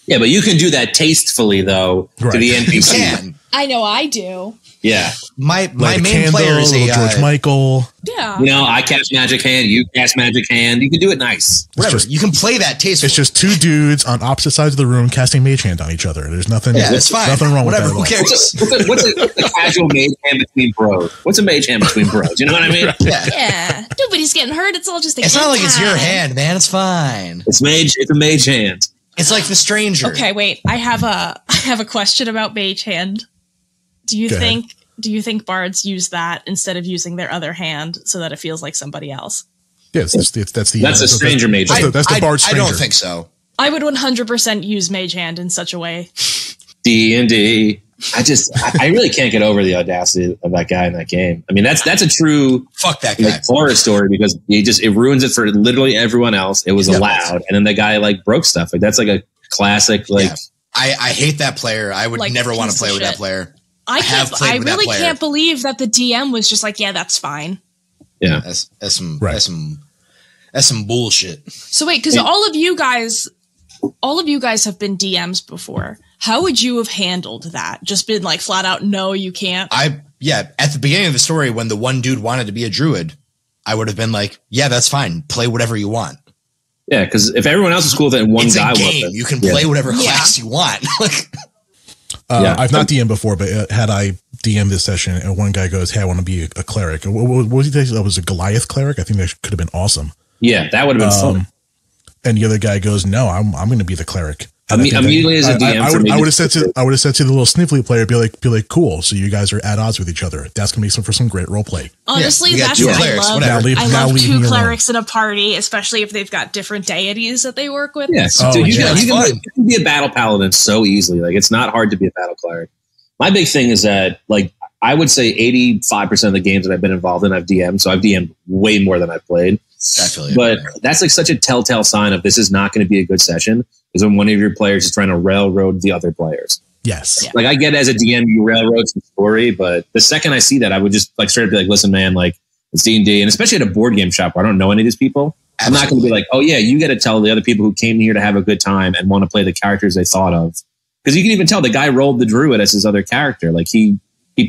Yeah, but you can do that tastefully, though, to the NPC. I know I do. Yeah. My Light a main candle, player is little George Michael. Yeah. You know, I cast magic hand, you cast magic hand. You can do it nice. whatever. You can play that tastefully. It's just two dudes on opposite sides of the room casting mage hand on each other. There's nothing. Yeah, it's fine. Nothing wrong Whatever. with that. Who cares? What's a casual mage hand between bros? What's a mage hand between bros? You know what I mean? Yeah. Nobody's getting hurt. It's all just a It's good not like it's your time. hand, man. It's fine. It's a mage hand. It's like the stranger. Okay, wait. I have a question about mage hand. Do you Go ahead. think bards use that instead of using their other hand so that it feels like somebody else? Yes, that's a stranger mage. That's the bard I stranger. don't think so. I would 100% use mage hand in such a way. D&D. I really can't get over the audacity of that guy in that game. I mean, that's a true Fuck that guy. horror story because it ruins it for literally everyone else. It was allowed, and then the guy broke stuff. Like that's like a classic. Yeah. I hate that player. I would Like, never want to piece play of with that shit. player. I played with that really player. can't believe that the DM was just like, yeah, that's fine. Yeah. That's some Right. that's some bullshit. So wait, because all of you guys have been DMs before. How would you have handled that? Just been like flat out, no, you can't. At the beginning of the story when the one dude wanted to be a druid, I would have been like, yeah, that's fine. Play whatever you want. Yeah, because if everyone else is cool, then one It's guy a will. game. You can play whatever class you want. Yeah. I've not DM'd before, but had I DM'd this session and one guy goes, hey, I want to be a cleric. What was he saying? That was a Goliath cleric? I think that could have been awesome. Yeah, that would have been fun. And the other guy goes, no, I'm going to be the cleric. And I think Immediately as a DM, I would have said to the little sniffly player, be like, cool. So you guys are at odds with each other. That's going to be for some great role play. Honestly, we got that's two what clerics, I love. whatever. I Now love leave two me alone. clerics in a party, especially if they've got different deities that they work with. Yes, Oh, dude, yeah, you can be a battle paladin so easily. Like it's not hard to be a battle cleric. My big thing is that I would say 85% of the games that I've been involved in, I've DM'd. So I've DM'd way more than I've played. I feel you. But that's such a telltale sign of this is not going to be a good session is when one of your players is trying to railroad the other players. Yes. Yeah. Like I get as a DM, you railroad some story, but the second I see that, I would just straight up be like, listen, man, it's D&D. And especially at a board game shop where I don't know any of these people. I'm not going to be like, oh yeah, you got to tell the other people who came here to have a good time and want to play the characters they thought of. Because you can even tell the guy rolled the druid as his other character. Like he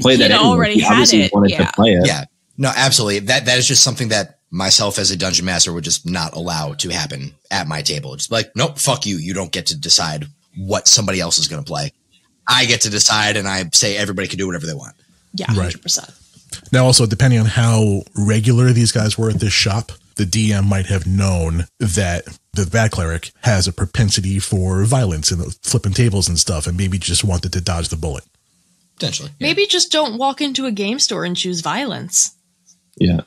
played that anyway. already He had obviously it. wanted to play it. Yeah, no, absolutely. That is just something that myself as a dungeon master would just not allow to happen at my table. Just like, nope, fuck you. You don't get to decide what somebody else is going to play. I get to decide, and I say everybody can do whatever they want. Yeah, Right. 100%. Now, also, depending on how regular these guys were at this shop, the DM might have known that the bad cleric has a propensity for violence and flipping tables and stuff, and maybe just wanted to dodge the bullet. Potentially. Maybe just don't walk into a game store and choose violence. Yeah.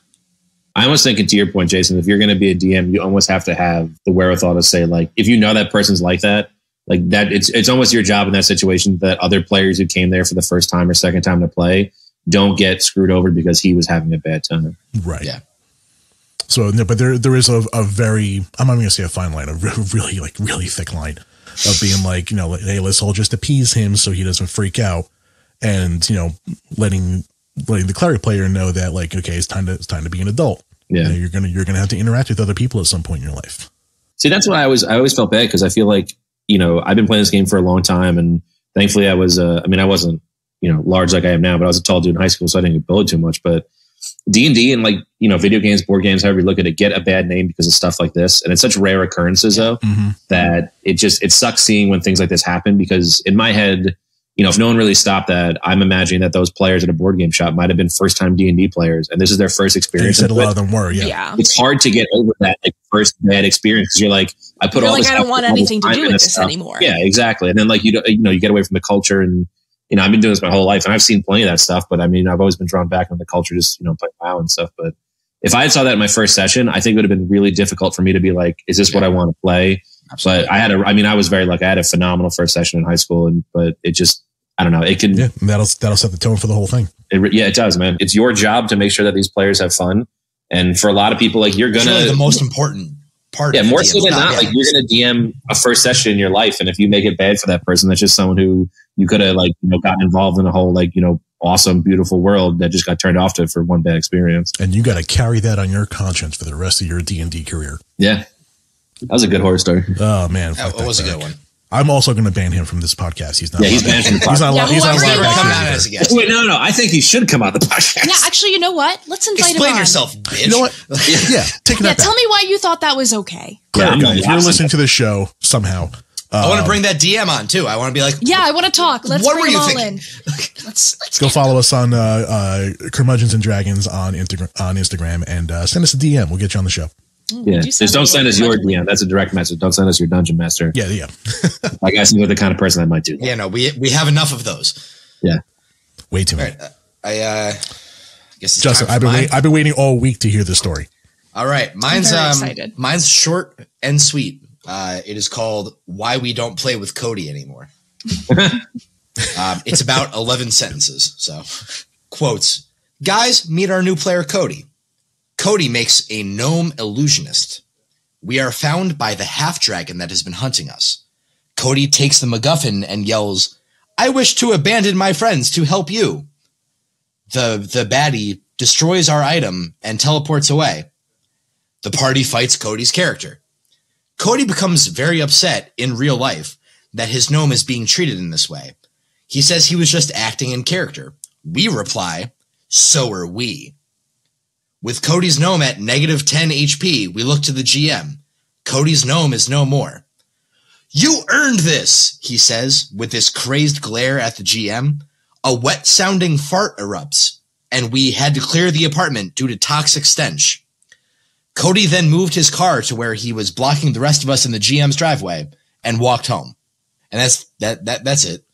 I almost think, to your point, Jason, if you're going to be a DM, you almost have to have the wherewithal to say, if you know that person's like that, it's almost your job in that situation that other players who came there for the first time or second time to play don't get screwed over because he was having a bad time. Right. Yeah. So, but there is a very, I'm not going to say a fine line, a really really thick line of being like, hey, let's all just appease him so he doesn't freak out, and letting the cleric player know that okay, it's time to be an adult. Yeah, you're gonna have to interact with other people at some point in your life. See, that's what I always felt bad because I feel like I've been playing this game for a long time, and thankfully I was I wasn't large like I am now, but I was a tall dude in high school, so I didn't get bullied too much, but. D&D and video games, board games, however you look at it, get a bad name because of stuff like this. And it's such rare occurrences though, that it sucks seeing when things like this happen because in my head, if no one really stopped that, I'm imagining that those players at a board game shop might have been first time D&D players. And this is their first experience. They said a lot of them were, Yeah. It's hard to get over that first bad experience because you're like, I put all this I don't want anything to do with this stuff. anymore. Yeah, exactly. And then you get away from the culture and, I've been doing this my whole life and I've seen plenty of that stuff, but I've always been drawn back into the culture, just, playing WoW and stuff. But if I had saw that in my first session, I think it would have been really difficult for me to be like, is this what I want to play? Absolutely. But I was very lucky. I had a phenomenal first session in high school but it just, I don't know. It can, that'll set the tone for the whole thing. It does, man. It's your job to make sure that these players have fun. And for a lot of people, you're going to, really the most important part. Yeah, more so than not, you're going to DM a first session in your life. And if you make it bad for that person, that's just someone who you could have gotten involved in a whole awesome, beautiful world that just got turned off to for one bad experience. And you got to carry that on your conscience for the rest of your D&D career. Yeah. That was a good horror story. Oh man. That was a good one. I'm also going to ban him from this podcast. He's not. Yeah, he's banned from the podcast. He's not allowed. He's not whoever allowed you to Come are. out as a guest. Wait, no. I think he should come on the podcast. Yeah, actually, you know what? Let's invite Explain him on. yourself, bitch. You know what? Yeah, taking Yeah, that back. tell me why you thought that was okay. Cleric I'm guy, gonna if you're watch listening to this show somehow, I want to bring that DM on too. I want to be like, Yeah, I want to talk. Let's What bring were you them all thinking? in. Let's go follow us on Curmudgeons and Dragons on Instagram and send us a DM. We'll get you on the show. Yeah, just don't send us your DM. That's a direct message. Don't send us your dungeon master. Yeah. Like I see the kind of person that might do that. yeah, no, we have enough of those. Yeah. Way too All many. right, I guess it's Justin, time for mine. I've been waiting all week to hear this story. All right, mine's very excited. mine's short and sweet. It is called "Why We Don't Play with Cody Anymore." It's about 11 sentences. So, quotes: Guys, meet our new player, Cody. Cody makes a gnome illusionist. We are found by the half dragon that has been hunting us. Cody takes the MacGuffin and yells, "I wish to abandon my friends to help you." The baddie destroys our item and teleports away. The party fights Cody's character. Cody becomes very upset in real life that his gnome is being treated in this way. He says he was just acting in character. We reply, so are we. With Cody's gnome at negative 10 HP, we look to the GM. Cody's gnome is no more. You earned this, he says, with this crazed glare at the GM. A wet-sounding fart erupts, and we had to clear the apartment due to toxic stench. Cody then moved his car to where he was blocking the rest of us in the GM's driveway and walked home. And that's it.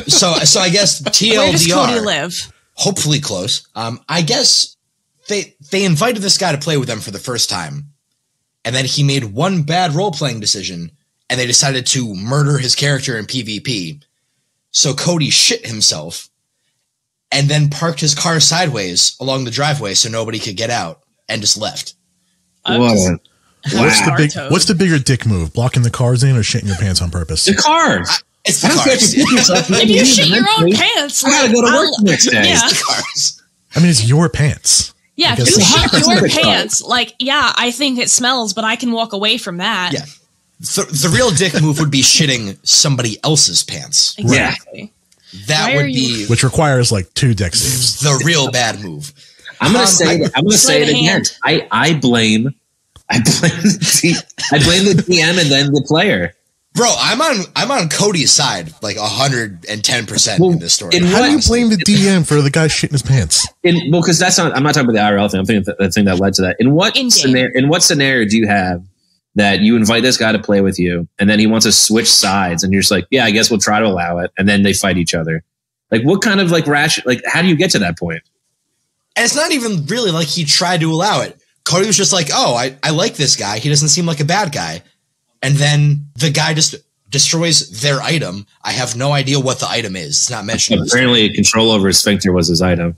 So I guess TLDR. Where does Cody live? Hopefully close. I guess they invited this guy to play with them for the first time, and then he made one bad role-playing decision, and they decided to murder his character in PvP. So Cody shit himself, and then parked his car sideways along the driveway so nobody could get out, and just left. What's the bigger dick move? Blocking the cars in or shitting your pants on purpose? The cars. It's the I don't care if you cars. put yourself in If the you lead shit your own eventually. pants, I gotta like, go to work I'll- the next day. Yeah. It's the cars. I mean, it's your pants. Yeah, if Because you the shit cars your are the pants, like, yeah, I think it smells, but I can walk away from that. Yeah. The real dick move would be shitting somebody else's pants. Exactly. That Why would are be Which requires like 2 deck saves. the real bad move. I'm gonna say it Sleight of again. hand. I blame the DM and then the player. Bro, I'm on Cody's side like 110% in this story. in How do you Honestly. blame the DM for the guy shitting his pants? Because that's not. I'm not talking about the IRL thing. I'm thinking the thing that led to that. In what In-game. scenario do you have that you invite this guy to play with you, and then he wants to switch sides, and you're just like, yeah, I guess we'll try to allow it, and then they fight each other. Like, what kind of like how do you get to that point? And it's not even really like he tried to allow it. Cody was just like, oh, I like this guy. He doesn't seem like a bad guy. And then the guy just destroys their item. I have no idea what the item is. It's not mentioned. in the story. Apparently, control over his sphincter was his item.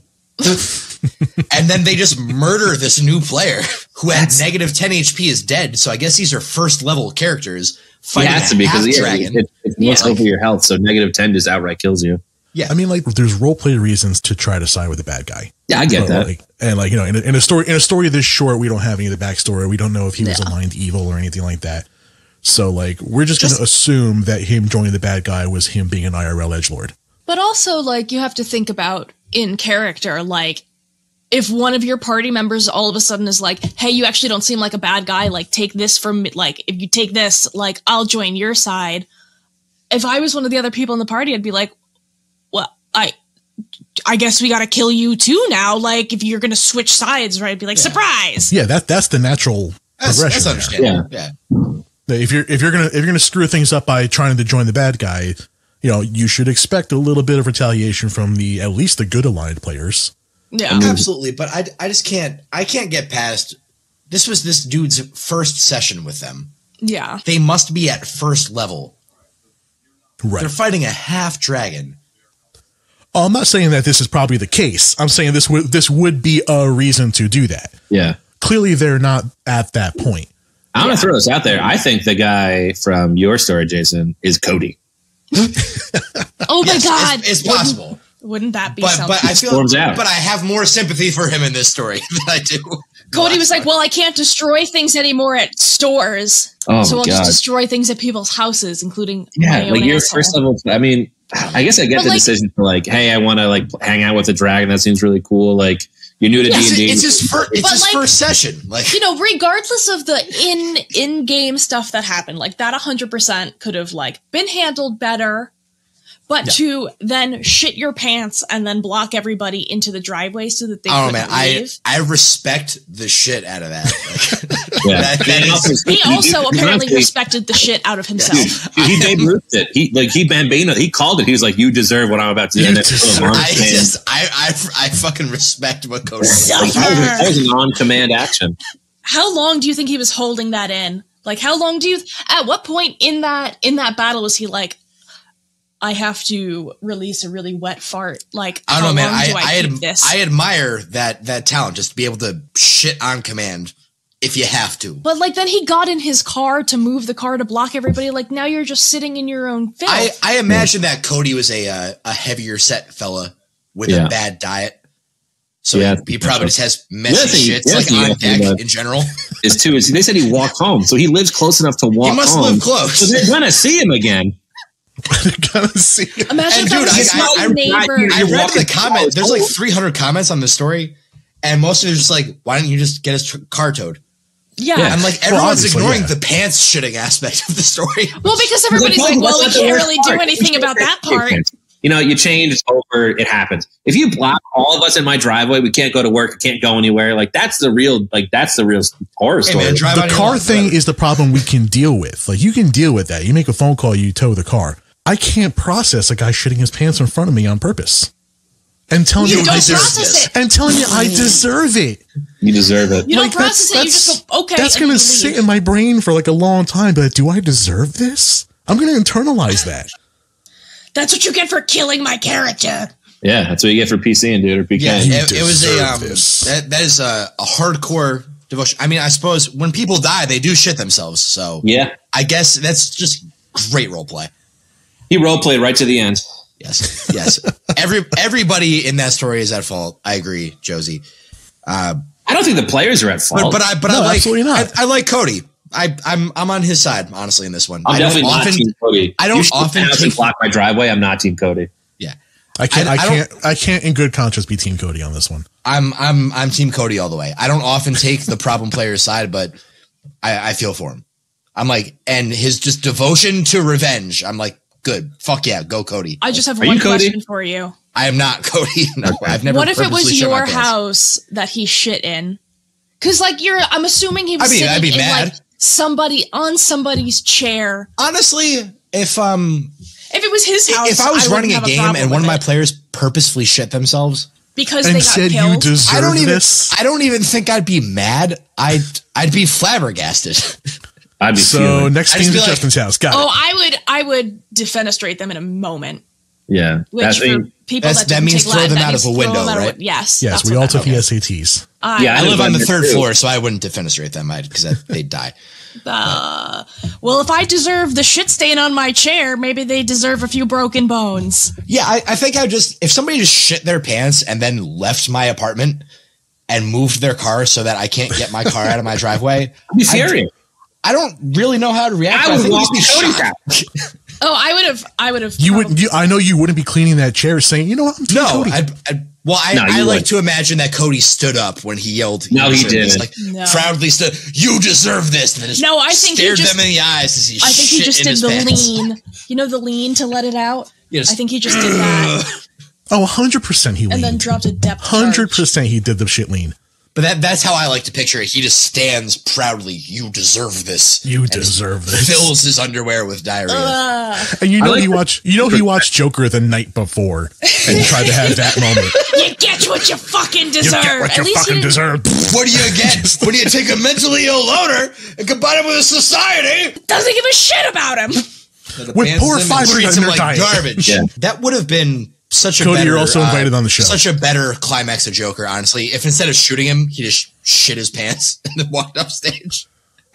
And then they just murder this new player who at negative 10 HP is dead. So I guess these are first level characters It fighting has to be because dragon. it wants over your health, so negative 10 just outright kills you. Yeah. I mean, like, there's roleplay reasons to try to side with the bad guy. Yeah, I get that. Like, and like, you know, in a story this short, we don't have any of the backstory. We don't know if he was aligned evil or anything like that. So like, we're just going to assume that him joining the bad guy was him being an IRL edgelord. But also, like, you have to think about in character, like, if one of your party members all of a sudden is like, hey, you actually don't seem like a bad guy, like, take this from me, like, if you take this, like, I'll join your side. If I was one of the other people in the party, I'd be like, well, I guess we gotta kill you too now, like, if you're gonna switch sides, right? I'd be like, surprise! Yeah, that's the natural progression. That's there. understandable. Yeah. If you're gonna screw things up by trying to join the bad guy, you know, you should expect a little bit of retaliation from at least the good aligned players. Yeah. Absolutely. But I just can't get past, this was this dude's first session with them. Yeah. They must be at first level. Right. They're fighting a half dragon. Oh, I'm not saying that this is probably the case. I'm saying this would be a reason to do that. Yeah. Clearly, they're not at that point. I'm going to throw this out there. I think the guy from your story, Jason, is Cody. Oh my Yes, god. it's possible. Wouldn't that be But something? I feel Storms out. but I have more sympathy for him in this story than I do. Cody was like, well, I can't destroy things anymore at stores. Oh, so I'll God. just destroy things at people's houses, including Yeah, my own like your asshole. first level. I mean, I guess I get But, the like- decision for like, hey, I want to like hang out with a dragon. That seems really cool. Like you're new to Yeah, D&D. It's his first. It's But, his like, first session. Like, You know, regardless of the in-game stuff that happened, like that 100% could have like been handled better. But to then shit your pants and then block everybody into the driveway so that they I don't couldn't know, man. leave. I respect the shit out of that. Like, Yeah. that is, He also apparently honestly- respected the shit out of himself. Dude, he Babe Ruthed it. He Bambino. He called it. He was like, "You deserve what I'm about to do." And I fucking respect what Cody did. that was an on-command action. How long do you think he was holding that in? Like, how long do you? At what point in that battle was he like, I have to release a really wet fart? Like, I don't know, man. How long do I keep this? I admire that talent, just to be able to shit on command if you have to. But like, then he got in his car to move the car to block everybody. Like, now you're just sitting in your own filth. I imagine that Cody was a heavier set fella with a bad diet. So he probably just has messy shits like on deck in general. Is they said he walked home, so he lives close enough to walk home. He must live close. So they're gonna see him again. Gotta see. Imagine And if that dude, was I his neighbor. I read walking the comment. There's like close. 300 comments on this story, and most of it is just like, why don't you just get his car towed? Yeah. I'm like, everyone's obviously, ignoring yeah. the pants shitting aspect of the story. Well, because everybody's like, well, we can't really do anything about that part. You know, you change, it's over, it happens. If you block all of us in my driveway, we can't go to work, we can't go anywhere. Like that's the real horror Hey, story. man, drive The on your car lawn, thing whatever. is the problem we can deal with. Like you can deal with that. You make a phone call, you tow the car. I can't process a guy shitting his pants in front of me on purpose. And telling You me don't I deserve process it. and telling me I deserve it. You deserve it. You don't Like, process it. You just go, okay. That's and gonna you sit leave. in my brain for like a long time. But do I deserve this? I'm gonna internalize that. That's what you get for killing my character. Yeah, that's what you get for PCing, dude, or PK. Yeah, You it was deserve this. that is a hardcore devotion. I mean, I suppose when people die, they do shit themselves. So Yeah. I guess that's just great role play. He roleplayed right to the end. Yes. Everybody in that story is at fault. I agree, Josie. I don't think the players are at fault. But I No, like absolutely not. I like Cody. I'm on his side, honestly, in this one. I'm I don't definitely not often Team Cody. I don't You shoot often down and take- block my driveway. I'm not Team Cody. yeah. I can't. I don't- I can't in good conscience be Team Cody on this one. I'm Team Cody all the way. I don't often take the problem player's side, but I feel for him. I'm like, and his just devotion to revenge. I'm like, good. Fuck yeah, go Cody. I just have Are one you Cody? question for you. I am not Cody. No, I've never. What if it was purposely shit my your pants. house that he shit in? Because like I'm assuming he was I'd be sitting in mad. like somebody's chair. Honestly, if If it was his house, if I was running wouldn't a have game problem and one of with my it. players purposefully shit themselves, because And they got said you killed. deserve this. I don't even think I'd be mad. I'd be flabbergasted. I'd be So fuming. next I just team's feel at like- Justin's house. Got Oh, it. I would defenestrate them in a moment. Yeah. Which That's for people That's- that that didn't means take throw Latin, them that out means of a throw window, them out of right? Yes. Yes, that's we what all that took means. SATs. Yeah, I live on the there third too. floor, so I wouldn't defenestrate them because they'd die. Well, if I deserve the shit stain on my chair, maybe they deserve a few broken bones. Yeah, I think if somebody just shit their pants and then left my apartment and moved their car so that I can't get my car out of my driveway, I'd be furious. I don't really know how to react. I would think walk I'd to just be Cody's shocked. house. Oh, I would have. You wouldn't. I know you wouldn't be cleaning that chair, saying, "You know what? I'm Team No, Cody." I No, I you like would. to imagine that Cody stood up when he yelled. No, "You he deserve this," didn't. Like No. proudly stood. You deserve this. And then just No, I think he stared just- them in the eyes as he. I think he shit just in did his the pants. lean. You know the lean to let it out. Yes. I think he just did that Oh, 100% he and then leaned. dropped a depth. charge. 100% he did the shit lean. But that's how I like to picture it. He just stands proudly. You deserve this. You and just deserve this. Fills his underwear with diarrhea. And you know like he watched Joker the night before and tried to have that moment. You get what you fucking You deserve. get what At you least fucking he didn't- deserve. What do you get when you take a mentally ill loner and combine it with a society? doesn't give a shit about him. With poor fiber treats in him their like diet. garbage. Yeah. That would have been such a Cody, better, you're also invited on the show. Such a better climax of Joker, honestly. If instead of shooting him, he just shit his pants and then walked off stage.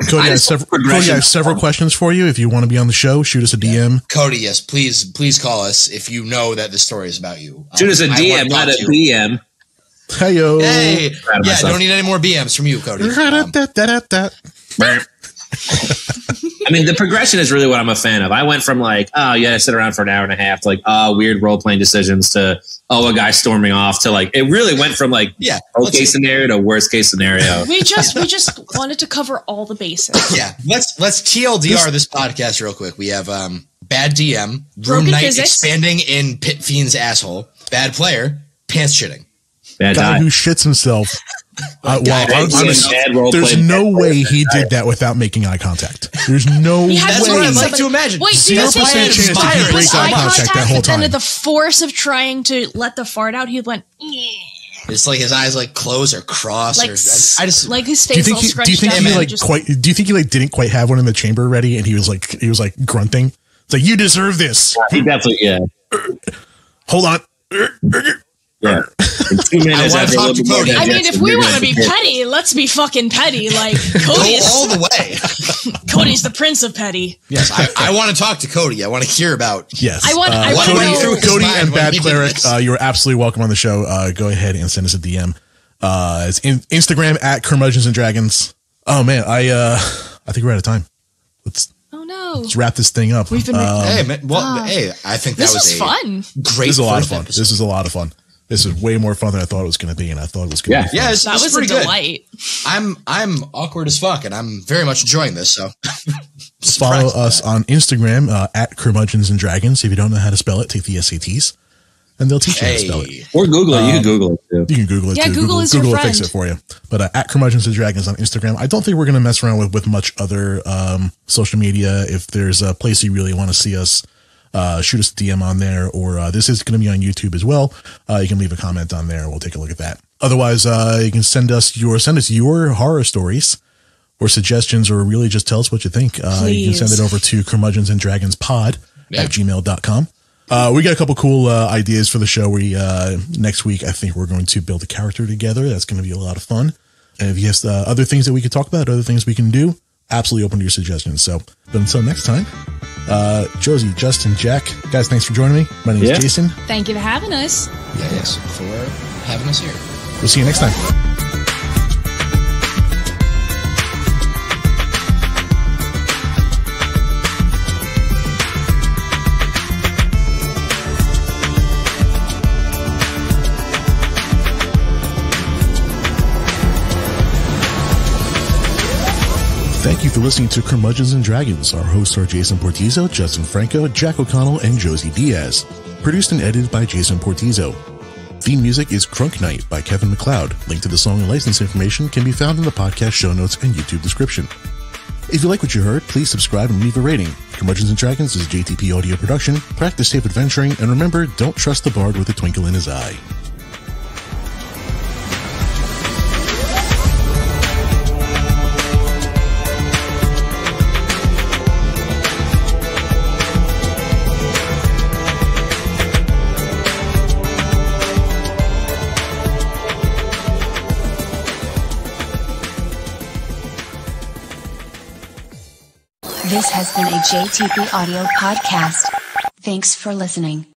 Cody, I have just several, want Cody, I have progression. several questions for you. If you want to be on the show, shoot us a DM. Cody, yes, please call us if you know that the story is about you. Shoot us a I want DM, to not a talk to you. BM. Hey-yo. Hey, Proud of yeah, myself. don't need any more BMs from you, Cody. I mean, the progression is really what I'm a fan of. I went from like, oh, you got to sit around for an hour and a half to like, oh, weird role playing decisions to, oh, a guy storming off to like, it really went from like, okay scenario to worst case scenario. We just wanted to cover all the bases. Yeah, let's TLDR this podcast real quick. We have bad DM, Room Broken Knight physics. expanding in Pit Fiend's asshole, bad player, pants shitting. Bad Guy die. who shits himself. Bad role There's play, no bad way player. he did that without making eye contact. There's no way. That's what I'd like to imagine. Wait, do you 0% think chance he that he inspired breaks with eye eye contact contact, that whole but then time. at the force of trying to let the fart out, he went, It's like his eyes like close or cross. like, Or, I just like his Do you face think all he, scrunched do you think up. he and like just- quite? Do you think he like didn't quite have one in the chamber ready, and he was like grunting? It's like, you deserve this. He definitely, yeah. Hold on. Yeah. In 2 minutes, wanna after a talk little to bit more Cody. I mean, digestion, if we you're want to gonna be pissed. petty, let's be fucking petty. Like go Cody's all the way. Cody's the prince of petty. Yes, I want to talk to Cody. I want to hear about. Yes. I want to Cody know. through his Cody mind and when Bad he did Cleric, this. you're absolutely welcome on the show. Go ahead and send us a DM. It's Instagram at Curmudgeons and Dragons. Oh man, I think we're out of time. Let's Oh no, wrap this thing up. we've been. Hey, man, hey, I think that this was was fun. great. This is a lot of first fun. episode. This is a lot of fun. This is way more fun than I thought it was going to be, and I thought it was going to be fun. Yeah, That it's was a pretty good. delight. I'm awkward as fuck, and I'm very much enjoying this. So Follow surprised by us that. on Instagram at Curmudgeons and Dragons. If you don't know how to spell it, take the SATs, and they'll teach you how to spell it. Hey, Or Google it. You can Google it too. You can Google it Yeah, too. Google is your will fix friend. it for you. But at Curmudgeons and Dragons on Instagram. I don't think we're going to mess around with much other social media. If there's a place you really want to see us, shoot us a DM on there, or this is going to be on YouTube as well. You can leave a comment on there. We'll take a look at that. Otherwise, you can send us your horror stories or suggestions, or really just tell us what you think. You can send it over to curmudgeonsanddragonspod at gmail.com. We got a couple cool ideas for the show. Next week, I think we're going to build a character together. That's going to be a lot of fun. And if you have other things that we could talk about, other things we can do, absolutely open to your suggestions. So, but until next time, Josie, Justin, Jack, guys, thanks for joining me. My name is Jason. Thank you for having us. yes, for having us here. We'll see you next time. Thank you for listening to Curmudgeons and Dragons. Our hosts are Jason Portizo, Justin Franco, Jack O'Connell, and Josie Diaz. Produced and edited by Jason Portizo. Theme music is Crunk Night by Kevin MacLeod. Link to the song and license information can be found in the podcast show notes and YouTube description. If you like what you heard, please subscribe and leave a rating. Curmudgeons and Dragons is a JTP audio production. Practice safe adventuring, and remember, don't trust the bard with a twinkle in his eye. This has been a JTP Audio podcast. Thanks for listening.